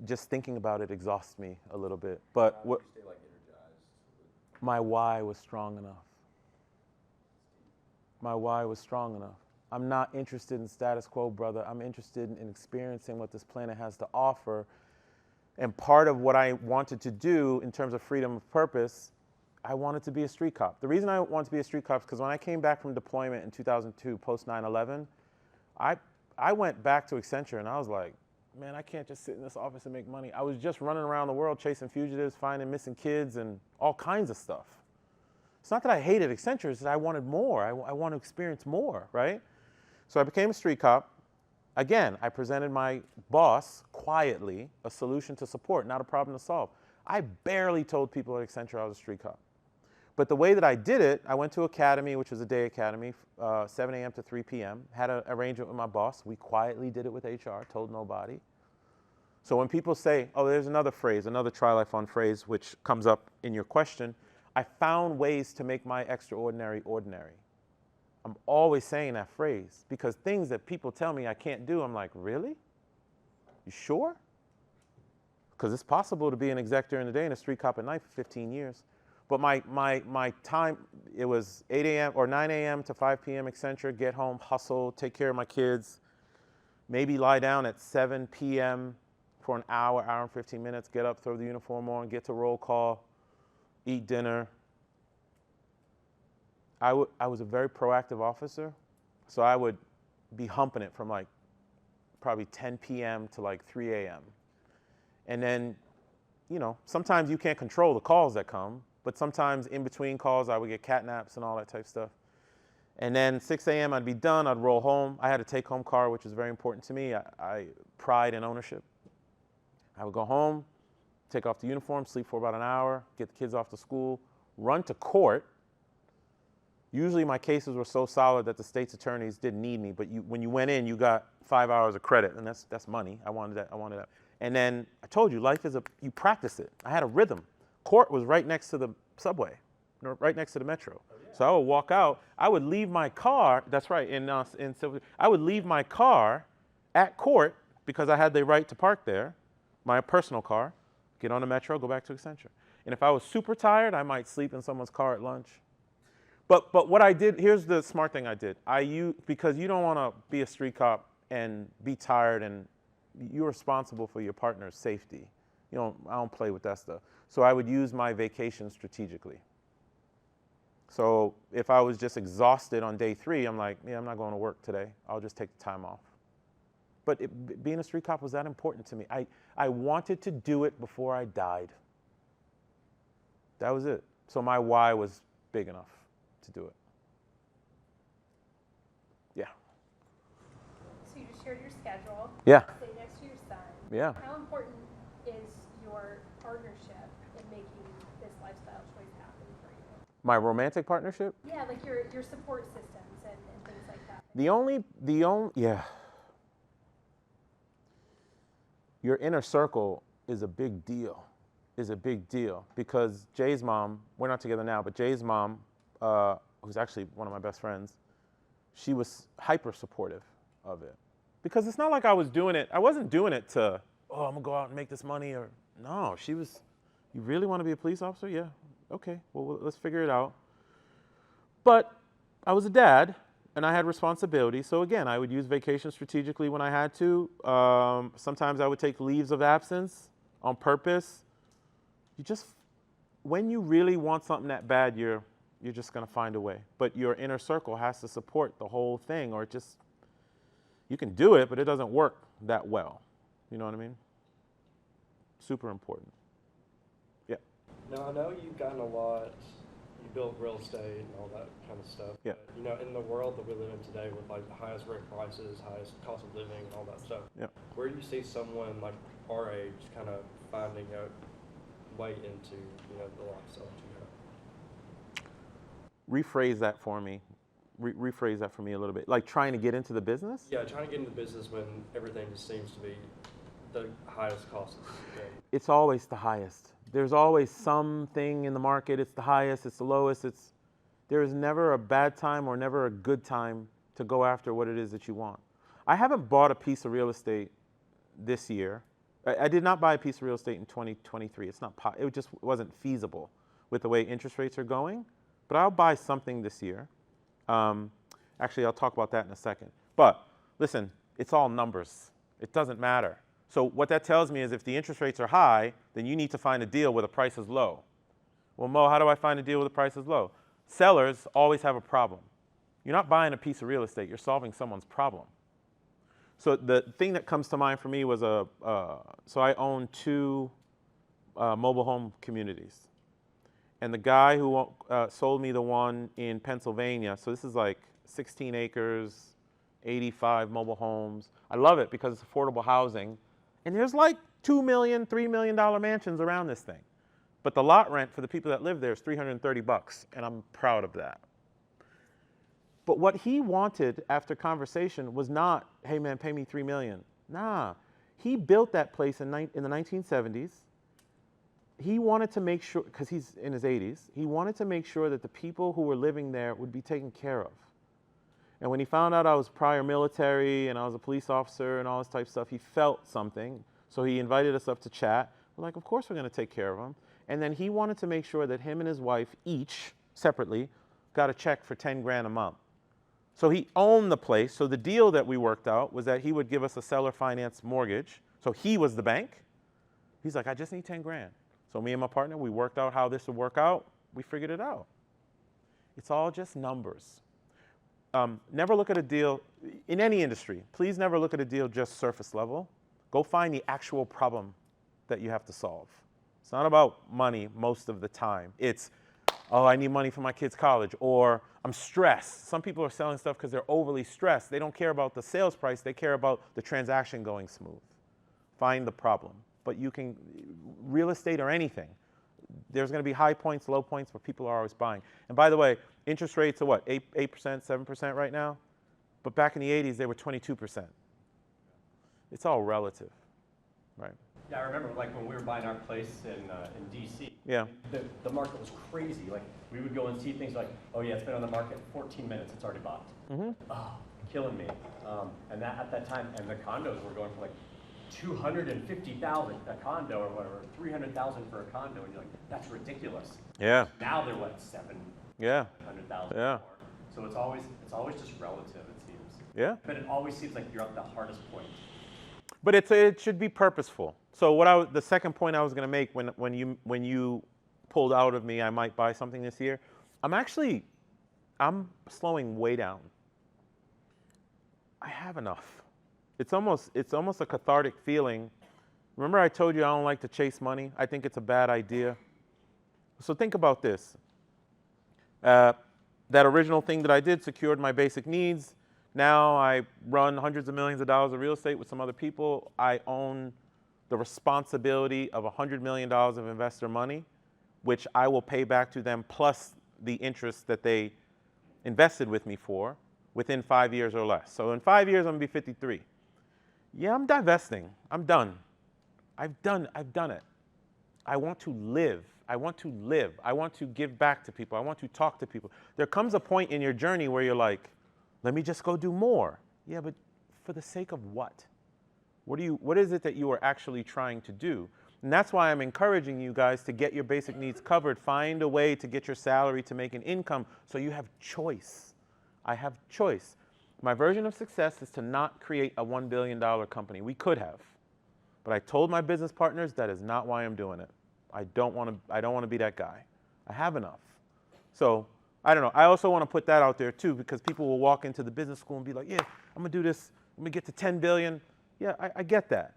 just thinking about it exhausts me a little bit. But How do you stay like energized? my why was strong enough. My why was strong enough. I'm not interested in status quo, brother. I'm interested in experiencing what this planet has to offer. And part of what I wanted to do in terms of freedom of purpose, I wanted to be a street cop. The reason I wanted to be a street cop is because when I came back from deployment in 2002, post 9/11, I went back to Accenture and I was like, man, I can't just sit in this office and make money. I was just running around the world chasing fugitives, finding missing kids, and all kinds of stuff. It's not that I hated Accenture, it's that I wanted more. I want to experience more, right? So I became a street cop. Again, I presented my boss quietly a solution to support, not a problem to solve. I barely told people at Accenture I was a street cop. But the way that I did it, I went to academy, which was a day academy, 7 a.m. to 3 p.m., had an arrangement with my boss. We quietly did it with HR, told nobody. So when people say, oh, there's another phrase, another Try Life On phrase, which comes up in your question, I found ways to make my extraordinary ordinary. I'm always saying that phrase because things that people tell me I can't do, I'm like, really? You sure? Because it's possible to be an exec during the day and a street cop at night for 15 years. But my time, it was 8 a.m. or 9 a.m. to 5 p.m. Accenture, get home, hustle, take care of my kids, maybe lie down at 7 p.m. for an hour and 15 minutes, get up, throw the uniform on, get to roll call, eat dinner. I was a very proactive officer. So I would be humping it from like probably 10 p.m. to like 3 a.m. And then, you know, sometimes you can't control the calls that come, but sometimes in between calls I would get catnaps and all that type of stuff. And then 6 a.m. I'd be done, I'd roll home. I had a take-home car, which is very important to me. I pride in ownership. I would go home, take off the uniform, sleep for about an hour, get the kids off to school, run to court. Usually my cases were so solid that the state's attorneys didn't need me, but when you went in, you got 5 hours of credit, and that's money. I wanted that. And then I told you, life is you practice it. I had a rhythm. Court was right next to the subway, right next to the metro. Oh, yeah. So I would walk out. I would leave my car. That's right. I would leave my car at court because I had the right to park there, my personal car, get on the metro, go back to Accenture. And if I was super tired, I might sleep in someone's car at lunch. But what I did, here's the smart thing I did. Because you don't want to be a street cop and be tired, and you're responsible for your partner's safety. I don't play with that stuff. So I would use my vacation strategically. So if I was just exhausted on day 3, I'm like, yeah, I'm not going to work today. I'll just take the time off. But being a street cop was that important to me. I wanted to do it before I died. That was it. So my why was big enough to do it. Yeah. So you just shared your schedule. Yeah. Stay next to your son. Yeah. How important is your partnership in making this lifestyle choice happen for you? My romantic partnership? Yeah, like your support systems and things like that. Yeah. Your inner circle is a big deal. Because Jay's mom, we're not together now, but Jay's mom, who's actually one of my best friends, she was hyper supportive of it. Because it's not like I wasn't doing it to, oh, I'm gonna go out and make this money, or no, she was, you really want to be a police officer? Yeah, okay, well, let's figure it out. But I was a dad, and I had responsibility, so again, I would use vacation strategically when I had to. Sometimes I would take leaves of absence on purpose. When you really want something that bad, you're just gonna find a way. But your inner circle has to support the whole thing, or you can do it, but it doesn't work that well. You know what I mean? Super important. Yeah. Now, I know you've gotten a lot, you built real estate and all that kind of stuff. Yeah. But, in the world that we live in today with like the highest rent prices, highest cost of living and all that stuff, Yeah. where do you see someone like our age kind of finding a way into, the lifestyle that you have? Rephrase that for me. Rephrase that for me a little bit. Like trying to get into the business? Yeah, trying to get into the business when everything just seems to be the highest costs. Yeah. It's always the highest. There's always something in the market. It's the highest, it's the lowest. There is never a bad time or never a good time to go after what it is that you want. I haven't bought a piece of real estate this year. I did not buy a piece of real estate in 2023. It just wasn't feasible with the way interest rates are going. But I'll buy something this year. Actually, I'll talk about that in a second. But listen, it's all numbers. It doesn't matter. So what that tells me is if the interest rates are high, then you need to find a deal where the price is low. Well, Mo, how do I find a deal where the price is low? Sellers always have a problem. You're not buying a piece of real estate. You're solving someone's problem. So the thing that comes to mind for me was so I own 2 mobile home communities. And the guy who sold me the one in Pennsylvania, so this is like 16 acres, 85 mobile homes. I love it because it's affordable housing. And there's like $2 million, $3 million mansions around this thing. But the lot rent for the people that live there is $330, and I'm proud of that. But what he wanted after conversation was not, hey man, pay me $3 million. Nah, he built that place in the 1970s. He wanted to make sure, because he's in his 80s, he wanted to make sure that the people who were living there would be taken care of. And when he found out I was prior military and I was a police officer and all this type of stuff, he felt something. So he invited us up to chat. We're like, of course we're going to take care of him. And then he wanted to make sure that him and his wife each, separately, got a check for 10 grand a month. So he owned the place. So the deal that we worked out was that he would give us a seller finance mortgage. So he was the bank. He's like, I just need 10 grand. So me and my partner, we worked out how this would work out. We figured it out. It's all just numbers. Never look at a deal, in any industry, please never look at a deal just surface level. Go find the actual problem that you have to solve. It's not about money most of the time. It's, oh, I need money for my kid's college, or I'm stressed. Some people are selling stuff because they're overly stressed. They don't care about the sales price, they care about the transaction going smooth. Find the problem. But you can, real estate or anything, there's going to be high points, low points, but people are always buying. And by the way, interest rates are what, 8%, 7% right now? But back in the 80s, they were 22%. It's all relative, right? Yeah, I remember like when we were buying our place in DC. Yeah. The market was crazy. Like we would go and see things like, oh yeah, it's been on the market 14 minutes, it's already bought. Mm-hmm. Oh, killing me. And that at that time, and the condos were going for like 250,000 a condo or whatever, 300,000 for a condo, and you're like, that's ridiculous. Yeah. Now they're what, 700,000 Yeah. Yeah. more. So it's always just relative, it seems. Yeah. But it always seems like you're at the hardest point. But it should be purposeful. So the second point I was going to make when you pulled out of me, I might buy something this year. I'm slowing way down. I have enough. It's almost a cathartic feeling. Remember I told you I don't like to chase money? I think it's a bad idea. So think about this. That original thing that I did secured my basic needs. Now I run hundreds of millions of dollars of real estate with some other people. I own the responsibility of $100 million of investor money, which I will pay back to them plus the interest that they invested with me for within 5 years or less. So in 5 years, I'm gonna be 53. Yeah, I'm divesting. I'm done. I've done it. I want to live. I want to live. I want to give back to people. I want to talk to people. There comes a point in your journey where you're like, let me just go do more. Yeah, but for the sake of what? What is it that you are actually trying to do? And that's why I'm encouraging you guys to get your basic needs covered. Find a way to get your salary to make an income so you have choice. I have choice. My version of success is to not create a $1 billion company. We could have. But I told my business partners that is not why I'm doing it. I don't want to be that guy. I have enough. So I don't know. I also want to put that out there too, because people will walk into the business school and be like, yeah, I'm going to do this. I'm going to get to 10 billion. Yeah, I get that.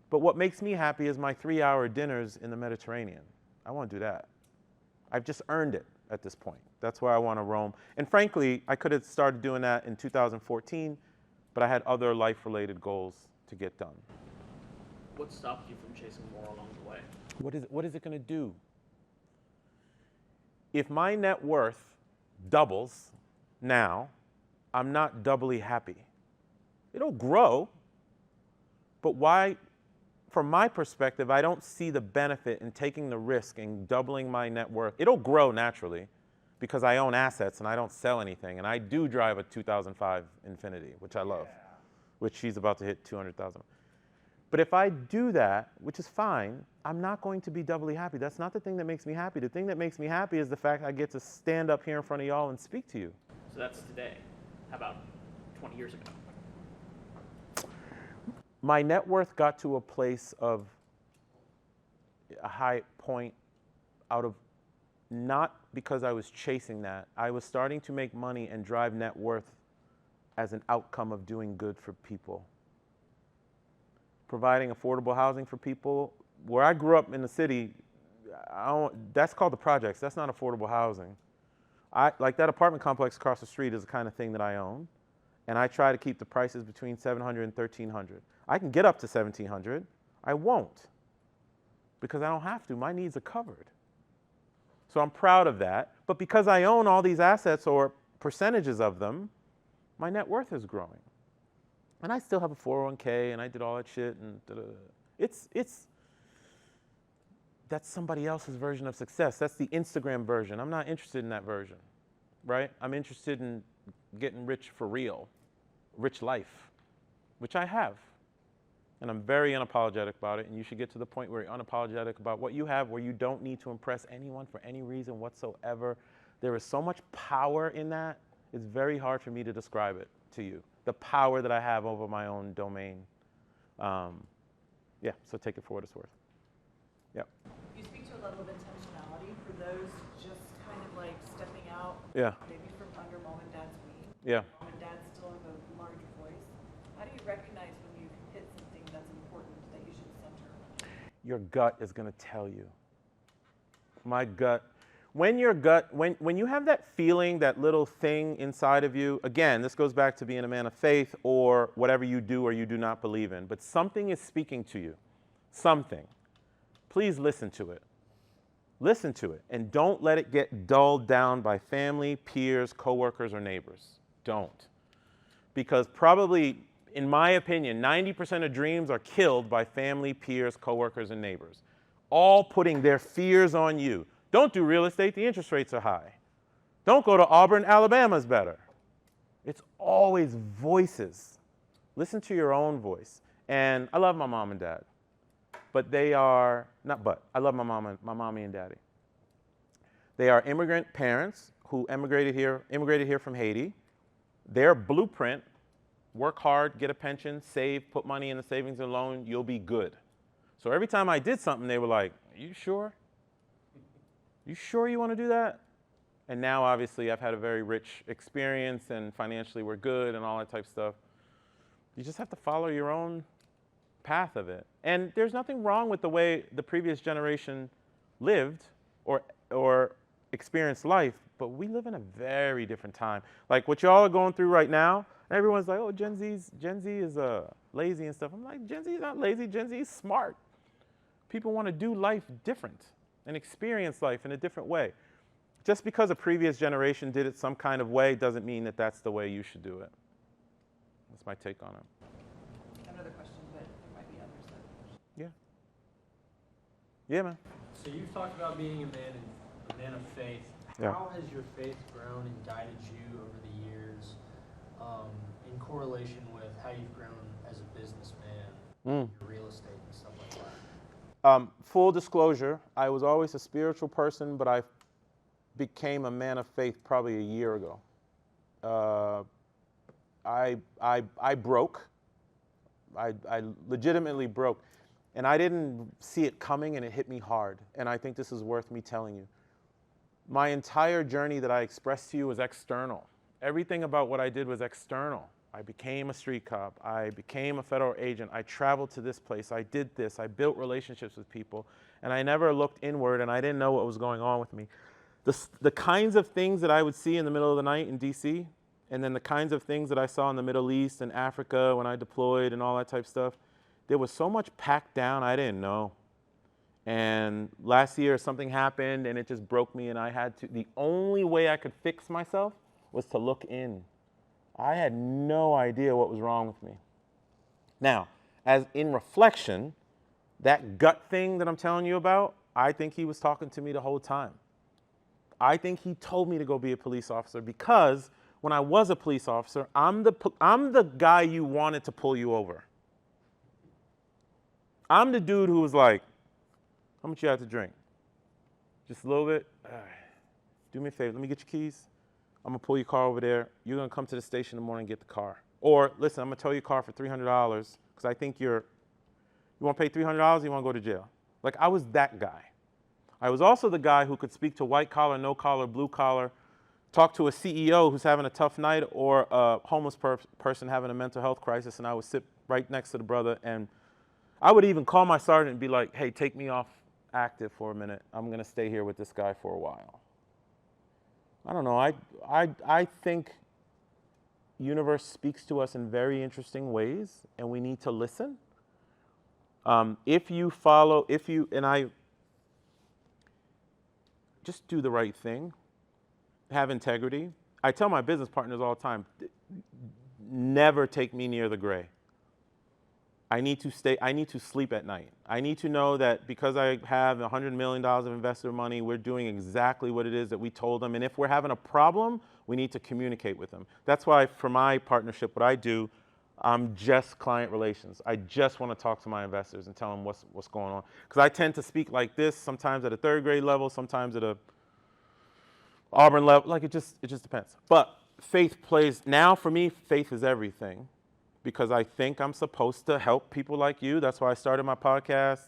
But what makes me happy is my 3-hour dinners in the Mediterranean. I want to do that. I've just earned it at this point. That's where I want to roam. And frankly, I could have started doing that in 2014, but I had other life-related goals to get done. What stopped you from chasing more along the way? What is it going to do? If my net worth doubles now, I'm not doubly happy. It'll grow, but why, from my perspective, I don't see the benefit in taking the risk and doubling my net worth. It'll grow naturally because I own assets and I don't sell anything, and I do drive a 2005 Infiniti, which I love, which she's about to hit 200,000. But if I do that, which is fine, I'm not going to be doubly happy. That's not the thing that makes me happy. The thing that makes me happy is the fact I get to stand up here in front of y'all and speak to you. So that's today. How about 20 years ago? My net worth got to a place of a high point out of, not because I was chasing that. I was starting to make money and drive net worth as an outcome of doing good for people. Providing affordable housing for people. Where I grew up in the city, that's called the projects. That's not affordable housing. Like that apartment complex across the street is the kind of thing that I own. And I try to keep the prices between $700 and $1,300. I can get up to $1,700. I won't, because I don't have to. My needs are covered. So I'm proud of that. But because I own all these assets or percentages of them, my net worth is growing. And I still have a 401k, and I did all that shit, and that's somebody else's version of success. That's the Instagram version. I'm not interested in that version, right? I'm interested in getting rich for real, rich life, which I have. And I'm very unapologetic about it, and you should get to the point where you're unapologetic about what you have, where you don't need to impress anyone for any reason whatsoever. There is so much power in that, it's very hard for me to describe it to you. The power that I have over my own domain. Yeah, so take it for what it's worth. Yep. You speak to a level of intentionality for those just kind of like stepping out, Yeah. maybe from under mom and dad's wing. Yeah. Mom and recognize when you've hit something that's important that you should center? Your gut is going to tell you. My gut. When you have that feeling, that little thing inside of you, again, this goes back to being a man of faith or whatever you do or you do not believe in, but something is speaking to you. Something. Please listen to it. Listen to it. And don't let it get dulled down by family, peers, coworkers, or neighbors. Don't. Because probably, in my opinion, 90% of dreams are killed by family, peers, coworkers, and neighbors. All putting their fears on you. Don't do real estate, the interest rates are high. Don't go to Auburn, Alabama's better. It's always voices. Listen to your own voice. And I love my mom and dad. But they are, I love my mommy and daddy. They are immigrant parents who immigrated here from Haiti. Their blueprint, work hard, get a pension, save, put money in the savings and loan, you'll be good. So every time I did something, they were like, are you sure? You sure you want to do that? And now, obviously, I've had a very rich experience, and financially we're good and all that type of stuff. You just have to follow your own path of it. And there's nothing wrong with the way the previous generation lived or experienced life, but we live in a very different time. Like what y'all are going through right now, everyone's like, oh, Gen Z is lazy and stuff. I'm like, Gen Z is not lazy, Gen Z is smart. People want to do life different and experience life in a different way. Just because a previous generation did it some kind of way doesn't mean that that's the way you should do it. That's my take on it. Another question, but there might be others that. Yeah. Yeah, man. So you've talked about being a man of faith. Yeah. How has your faith grown and guided you over the years in correlation with how you've grown as a businessman, your real estate and stuff like that? Full disclosure, I was always a spiritual person, but I became a man of faith probably a year ago. I broke. I legitimately broke. And I didn't see it coming, and it hit me hard. And I think this is worth me telling you. My entire journey that I expressed to you was external. Everything about what I did was external. I became a street cop. I became a federal agent. I traveled to this place. I did this. I built relationships with people. And I never looked inward, and I didn't know what was going on with me. The kinds of things that I would see in the middle of the night in D.C., and then the kinds of things that I saw in the Middle East and Africa when I deployed and all that type of stuff, there was so much packed down I didn't know. And last year something happened and it just broke me, and I had to, the only way I could fix myself was to look in. I had no idea what was wrong with me. Now, as in reflection, that gut thing that I'm telling you about, I think he was talking to me the whole time. I think he told me to go be a police officer because when I was a police officer, I'm the guy you wanted to pull you over. I'm the dude who was like, how much you have to drink? Just a little bit? All right. Do me a favor, let me get your keys. I'm gonna pull your car over there. You're gonna come to the station in the morning and get the car. Or listen, I'm gonna tow your car for $300 because I think you wanna pay $300, you wanna go to jail. Like, I was that guy. I was also the guy who could speak to white collar, no collar, blue collar, talk to a CEO who's having a tough night or a homeless person having a mental health crisis, and I would sit right next to the brother, and I would even call my sergeant and be like, hey, take me off active for a minute. I'm gonna stay here with this guy for a while. I don't know, I think universe speaks to us in very interesting ways, and we need to listen. Just do the right thing, have integrity. I tell my business partners all the time, never take me near the gray. I need to sleep at night. I need to know that because I have $100 million of investor money, we're doing exactly what it is that we told them. And if we're having a problem, we need to communicate with them. That's why for my partnership, what I do, I'm just client relations. I just want to talk to my investors and tell them what's going on. Because I tend to speak like this, sometimes at a third grade level, sometimes at a Auburn level. Like, it just depends. But faith plays, now for me, faith is everything. Because I think I'm supposed to help people like you. That's why I started my podcast.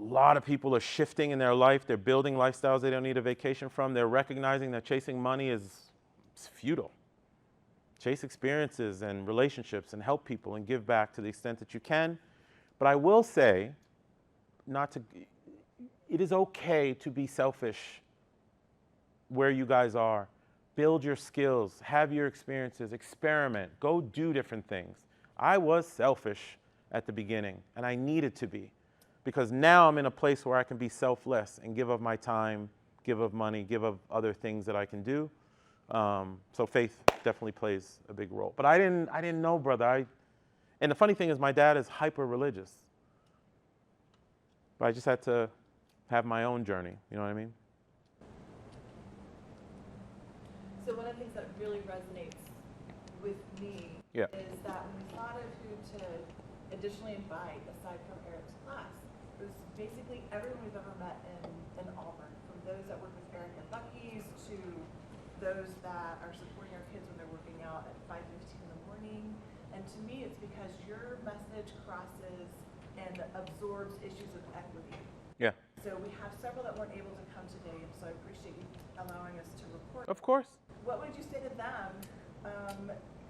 A lot of people are shifting in their life. They're building lifestyles they don't need a vacation from. They're recognizing that chasing money is futile. Chase experiences and relationships and help people and give back to the extent that you can. But I will say, it is okay to be selfish where you guys are. Build your skills, have your experiences, experiment, go do different things. I was selfish at the beginning, and I needed to be, because now I'm in a place where I can be selfless and give of my time, give of money, give of other things that I can do. So faith definitely plays a big role. But I didn't know, brother. And the funny thing is, my dad is hyper religious. But I just had to have my own journey. You know what I mean? So one of the things that really resonates with me Yeah. is that when we thought of who to additionally invite aside from Eric's class, it was basically everyone we've ever met in Auburn, from those that work with Eric and Bucky's to those that are supporting our kids when they're working out at 5:15 in the morning. And to me, it's because your message crosses and absorbs issues of equity. Yeah. So we have several that weren't able to come today, and so I appreciate you allowing us to report. Of course. What would you say to them,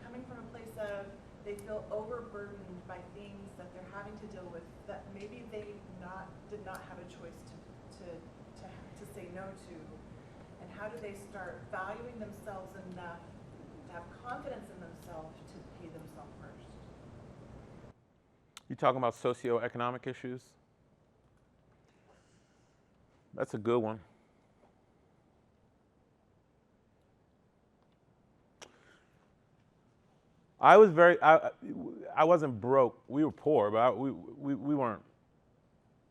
coming from a place of they feel overburdened by things that they're having to deal with that maybe they did not have a choice to say no to, and how do they start valuing themselves enough to have confidence in themselves to pay themselves first? You talking about socioeconomic issues? That's a good one. I wasn't broke. We were poor, but we weren't.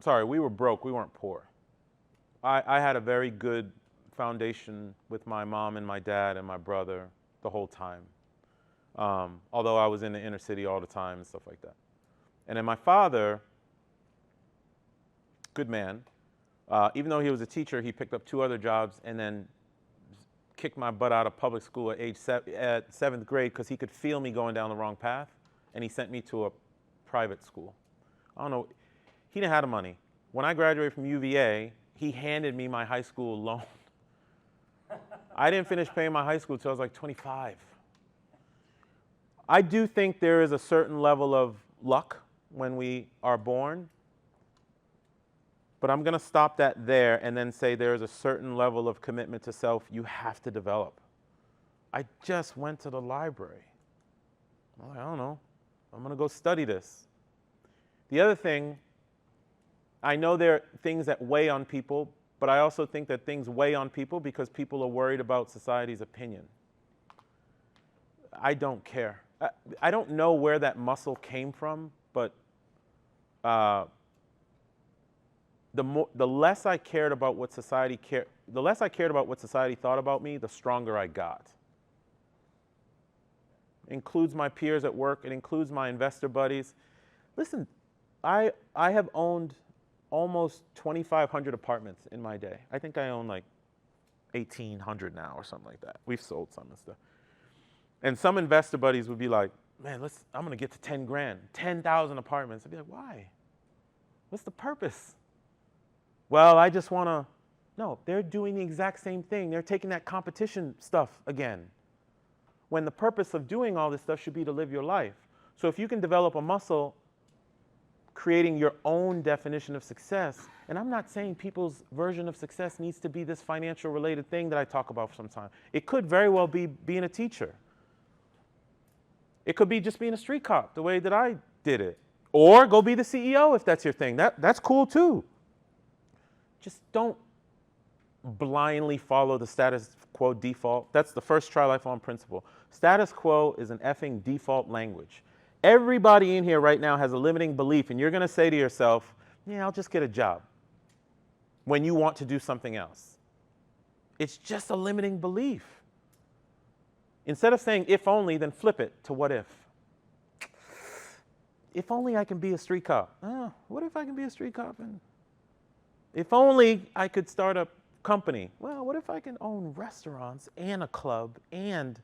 Sorry, we were broke. We weren't poor. I had a very good foundation with my mom and my dad and my brother the whole time. Although I was in the inner city all the time and stuff like that. And then my father, good man, even though he was a teacher, he picked up 2 other jobs and then kicked my butt out of public school at at 7th grade because he could feel me going down the wrong path, and he sent me to a private school. I don't know, he didn't have the money. When I graduated from UVA, he handed me my high school loan. I didn't finish paying my high school until I was like 25. I do think there is a certain level of luck when we are born, but I'm going to stop that there and then say there is a certain level of commitment to self you have to develop. I just went to the library. I'm like, I don't know. I'm going to go study this. The other thing, I know there are things that weigh on people, but I also think that things weigh on people because people are worried about society's opinion. I don't care. I don't know where that muscle came from, but the less I cared about what society thought about me, the stronger I got. It includes my peers at work. It includes my investor buddies. Listen, I have owned almost 2,500 apartments in my day. I think I own like 1,800 now or something like that. We've sold some and stuff. And some investor buddies would be like, man, I'm going to get to 10 grand, 10,000 apartments. I'd be like, why? What's the purpose? Well, I just want to. No, they're doing the exact same thing. They're taking that competition stuff again. When the purpose of doing all this stuff should be to live your life. So if you can develop a muscle creating your own definition of success, and I'm not saying people's version of success needs to be this financial related thing that I talk about sometimes. It could very well be being a teacher. It could be just being a street cop, the way that I did it. Or go be the CEO if that's your thing. That's cool too. Just don't blindly follow the status quo default. That's the first try life on principle. Status quo is an effing default language. Everybody in here right now has a limiting belief, and you're going to say to yourself, yeah, I'll just get a job when you want to do something else. It's just a limiting belief. Instead of saying if only, then flip it to what if. If only I can be a street cop. Oh, what if I can be a street cop? And if only I could start a company. Well, what if I can own restaurants and a club and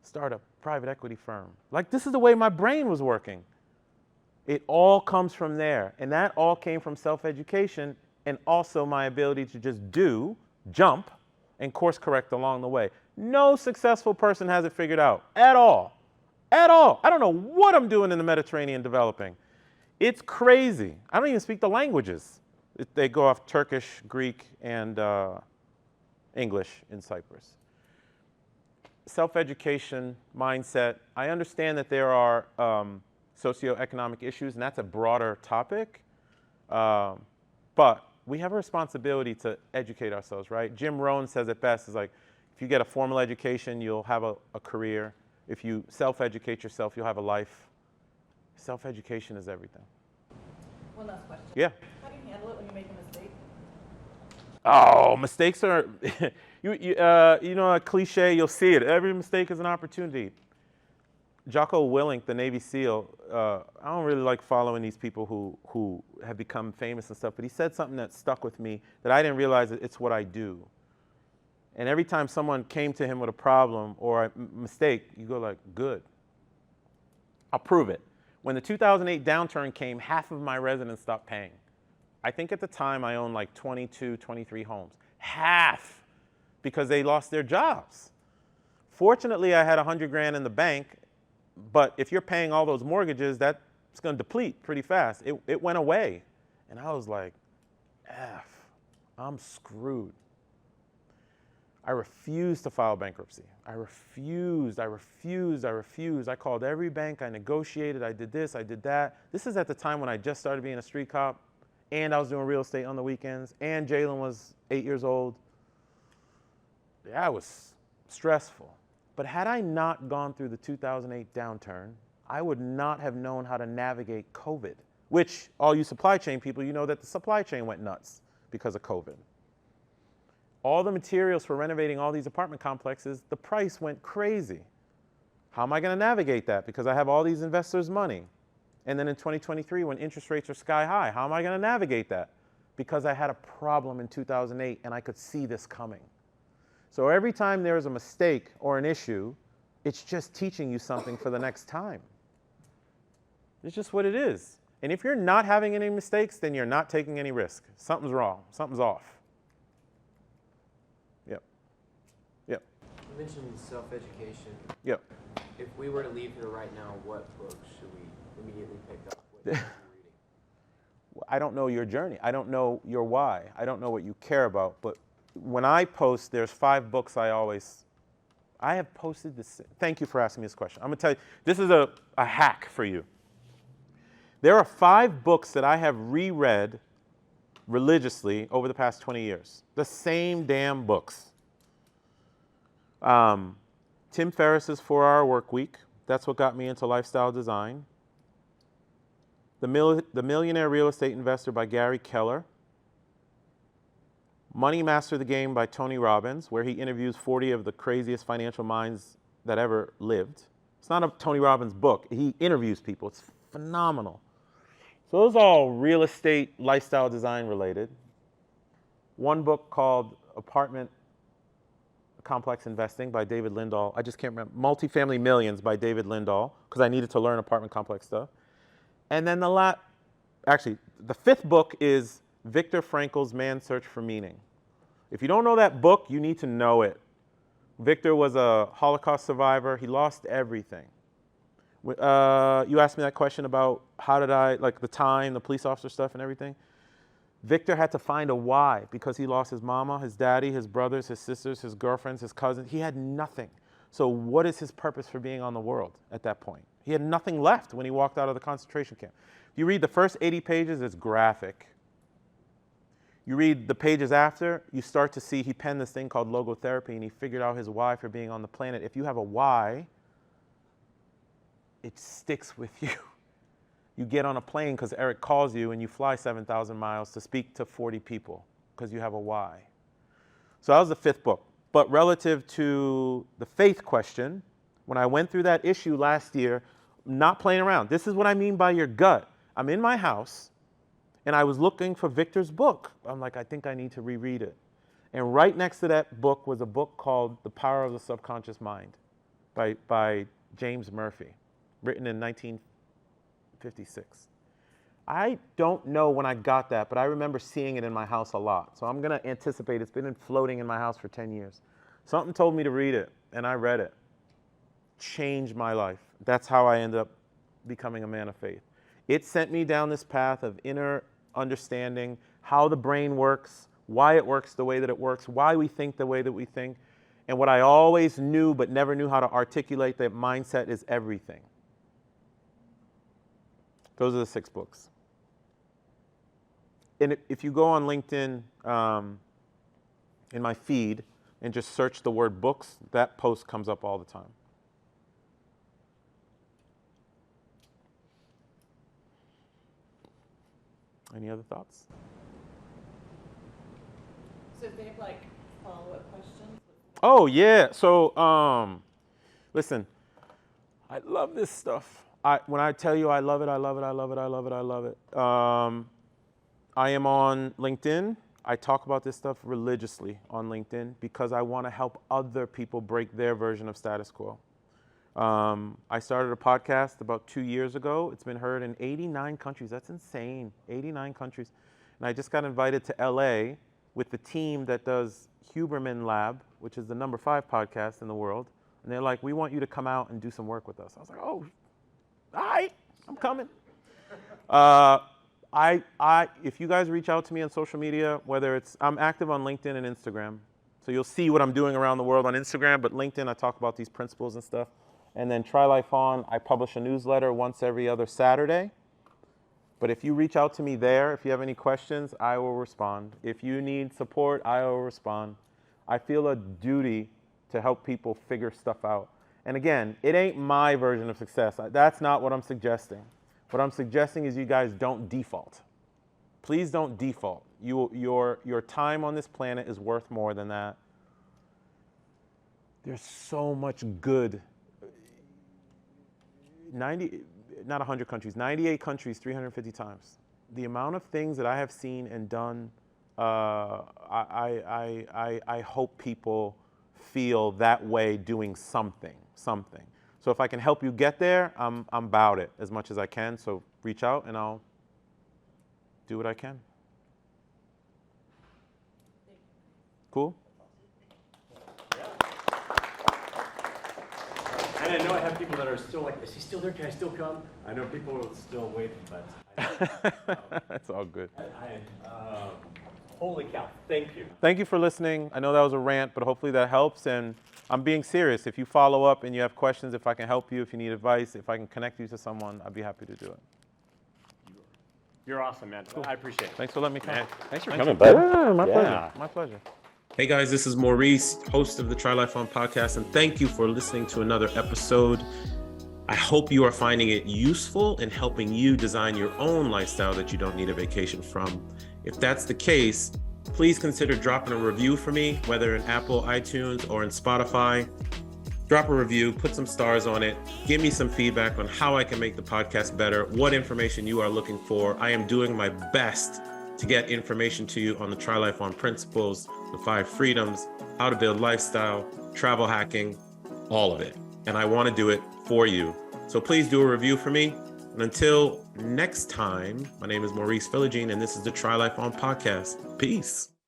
start a private equity firm? Like, this is the way my brain was working. It all comes from there. And that all came from self-education and also my ability to just jump, and course correct along the way. No successful person has it figured out at all. At all. I don't know what I'm doing in the Mediterranean developing. It's crazy. I don't even speak the languages. They go off Turkish, Greek, and English in Cyprus. Self-education, mindset. I understand that there are socioeconomic issues, and that's a broader topic. But we have a responsibility to educate ourselves, right? Jim Rohn says it best, is like, if you get a formal education, you'll have a career. If you self-educate yourself, you'll have a life. Self-education is everything. One last question. Yeah. How do you handle it when you make a mistake? Oh, mistakes are, you know, a cliche, you'll see it. Every mistake is an opportunity. Jocko Willink, the Navy SEAL, I don't really like following these people who have become famous and stuff, but he said something that stuck with me that I didn't realize that it's what I do. And every time someone came to him with a problem or a mistake, you go like, good. I'll prove it. When the 2008 downturn came, half of my residents stopped paying. I think at the time I owned like 22, 23 homes. Half, because they lost their jobs. Fortunately, I had 100 grand in the bank, but if you're paying all those mortgages, that's going to deplete pretty fast. It went away. And I was like, F, I'm screwed. I refused to file bankruptcy. I refused. I called every bank, I negotiated, I did this, I did that. This is at the time when I just started being a street cop, and I was doing real estate on the weekends, and Jalen was 8 years old. Yeah, it was stressful. But had I not gone through the 2008 downturn, I would not have known how to navigate COVID, which all you supply chain people, you know that the supply chain went nuts because of COVID. All the materials for renovating all these apartment complexes, the price went crazy. How am I going to navigate that? Because I have all these investors' money. And then in 2023, when interest rates are sky high, how am I going to navigate that? Because I had a problem in 2008 and I could see this coming. So every time there is a mistake or an issue, it's just teaching you something for the next time. It's just what it is. And if you're not having any mistakes, then you're not taking any risk. Something's wrong. Something's off. Yep. You mentioned self-education. Yep. If we were to leave here right now, what books should we immediately pick up? What should we be reading? I don't know your journey. I don't know your why. I don't know what you care about. But when I post, there's 5 books I have posted this. Thank you for asking me this question. I'm going to tell you, this is a hack for you. There are 5 books that I have reread religiously over the past 20 years. The same damn books. Tim Ferriss's 4-Hour Work Week. That's what got me into lifestyle design. The Millionaire Real Estate Investor by Gary Keller. Money Master the Game by Tony Robbins, where he interviews 40 of the craziest financial minds that ever lived. It's not a Tony Robbins book. He interviews people. It's phenomenal. So those are all real estate, lifestyle design related. One book called Apartment Complex Investing by David Lindahl. I just can't remember. Multifamily Millions by David Lindahl, because I needed to learn apartment complex stuff. And then the 5th book is Viktor Frankl's Man's Search for Meaning. If you don't know that book, you need to know it. Viktor was a Holocaust survivor. He lost everything. You asked me that question about how did I, like the time, the police officer stuff and everything. Viktor had to find a why because he lost his mama, his daddy, his brothers, his sisters, his girlfriends, his cousins. He had nothing. So what is his purpose for being on the world at that point? He had nothing left when he walked out of the concentration camp. If you read the first 80 pages, it's graphic. You read the pages after, you start to see he penned this thing called logotherapy, and he figured out his why for being on the planet. If you have a why, it sticks with you. You get on a plane because Eric calls you and you fly 7,000 miles to speak to 40 people because you have a why. So that was the 5th book. But relative to the faith question, when I went through that issue last year, not playing around. This is what I mean by your gut. I'm in my house and I was looking for Viktor's book. I'm like, I think I need to reread it. And right next to that book was a book called The Power of the Subconscious Mind by James Murphy, written in 1956. I don't know when I got that, but I remember seeing it in my house a lot. So I'm going to anticipate it's been floating in my house for 10 years. Something told me to read it, and I read it. Changed my life. That's how I ended up becoming a man of faith. It sent me down this path of inner understanding how the brain works, why it works the way that it works, why we think the way that we think. And what I always knew but never knew how to articulate, that mindset is everything. Those are the 6 books. And if you go on LinkedIn, in my feed, and just search the word books, that post comes up all the time. Any other thoughts? So if they have like follow-up questions? Oh yeah. So listen, I love this stuff. When I tell you I love it, I love it, I love it, I love it, I love it. I am on LinkedIn. I talk about this stuff religiously on LinkedIn because I want to help other people break their version of status quo. I started a podcast about 2 years ago. It's been heard in 89 countries. That's insane. 89 countries. And I just got invited to LA with the team that does Huberman Lab, which is the number 5 podcast in the world. And they're like, we want you to come out and do some work with us. I was like, oh, all right, I'm coming. If you guys reach out to me on social media, whether it's, I'm active on LinkedIn and Instagram. So you'll see what I'm doing around the world on Instagram, but LinkedIn, I talk about these principles and stuff. And then Try Life On, I publish a newsletter once every other Saturday. But if you reach out to me there, if you have any questions, I will respond. If you need support, I will respond. I feel a duty to help people figure stuff out. And again, it ain't my version of success. That's not what I'm suggesting. What I'm suggesting is you guys don't default. Please don't default. Your time on this planet is worth more than that. There's so much good. not 100 countries, 98 countries, 350 times. The amount of things that I have seen and done, I hope people feel that way doing something. So if I can help you get there, I'm about it as much as I can. So reach out and I'll do what I can. Cool? And I know I have people that are still like, is he still there? Can I still come? I know people are still waiting, but That's all good. Holy cow, thank you. Thank you for listening. I know that was a rant, but hopefully that helps. And I'm being serious. If you follow up and you have questions, if I can help you, if you need advice, if I can connect you to someone, I'd be happy to do it. You're awesome, man. Cool. I appreciate it. Thanks for letting me come. Man, thanks for Thank coming, you. bud. Yeah, my Yeah. pleasure. My pleasure. Hey guys, this is Maurice, host of the Try Life On podcast, and thank you for listening to another episode. I hope you are finding it useful in helping you design your own lifestyle that you don't need a vacation from. If that's the case, please consider dropping a review for me, whether in Apple, iTunes, or in Spotify. Drop a review, put some stars on it, give me some feedback on how I can make the podcast better, what information you are looking for. I am doing my best to get information to you on the Try Life On principles, the 5 freedoms, how to build lifestyle, travel hacking, all of it. And I want to do it for you. So please do a review for me. And until next time, my name is Maurice Philogene, and this is the Try Life On podcast. Peace.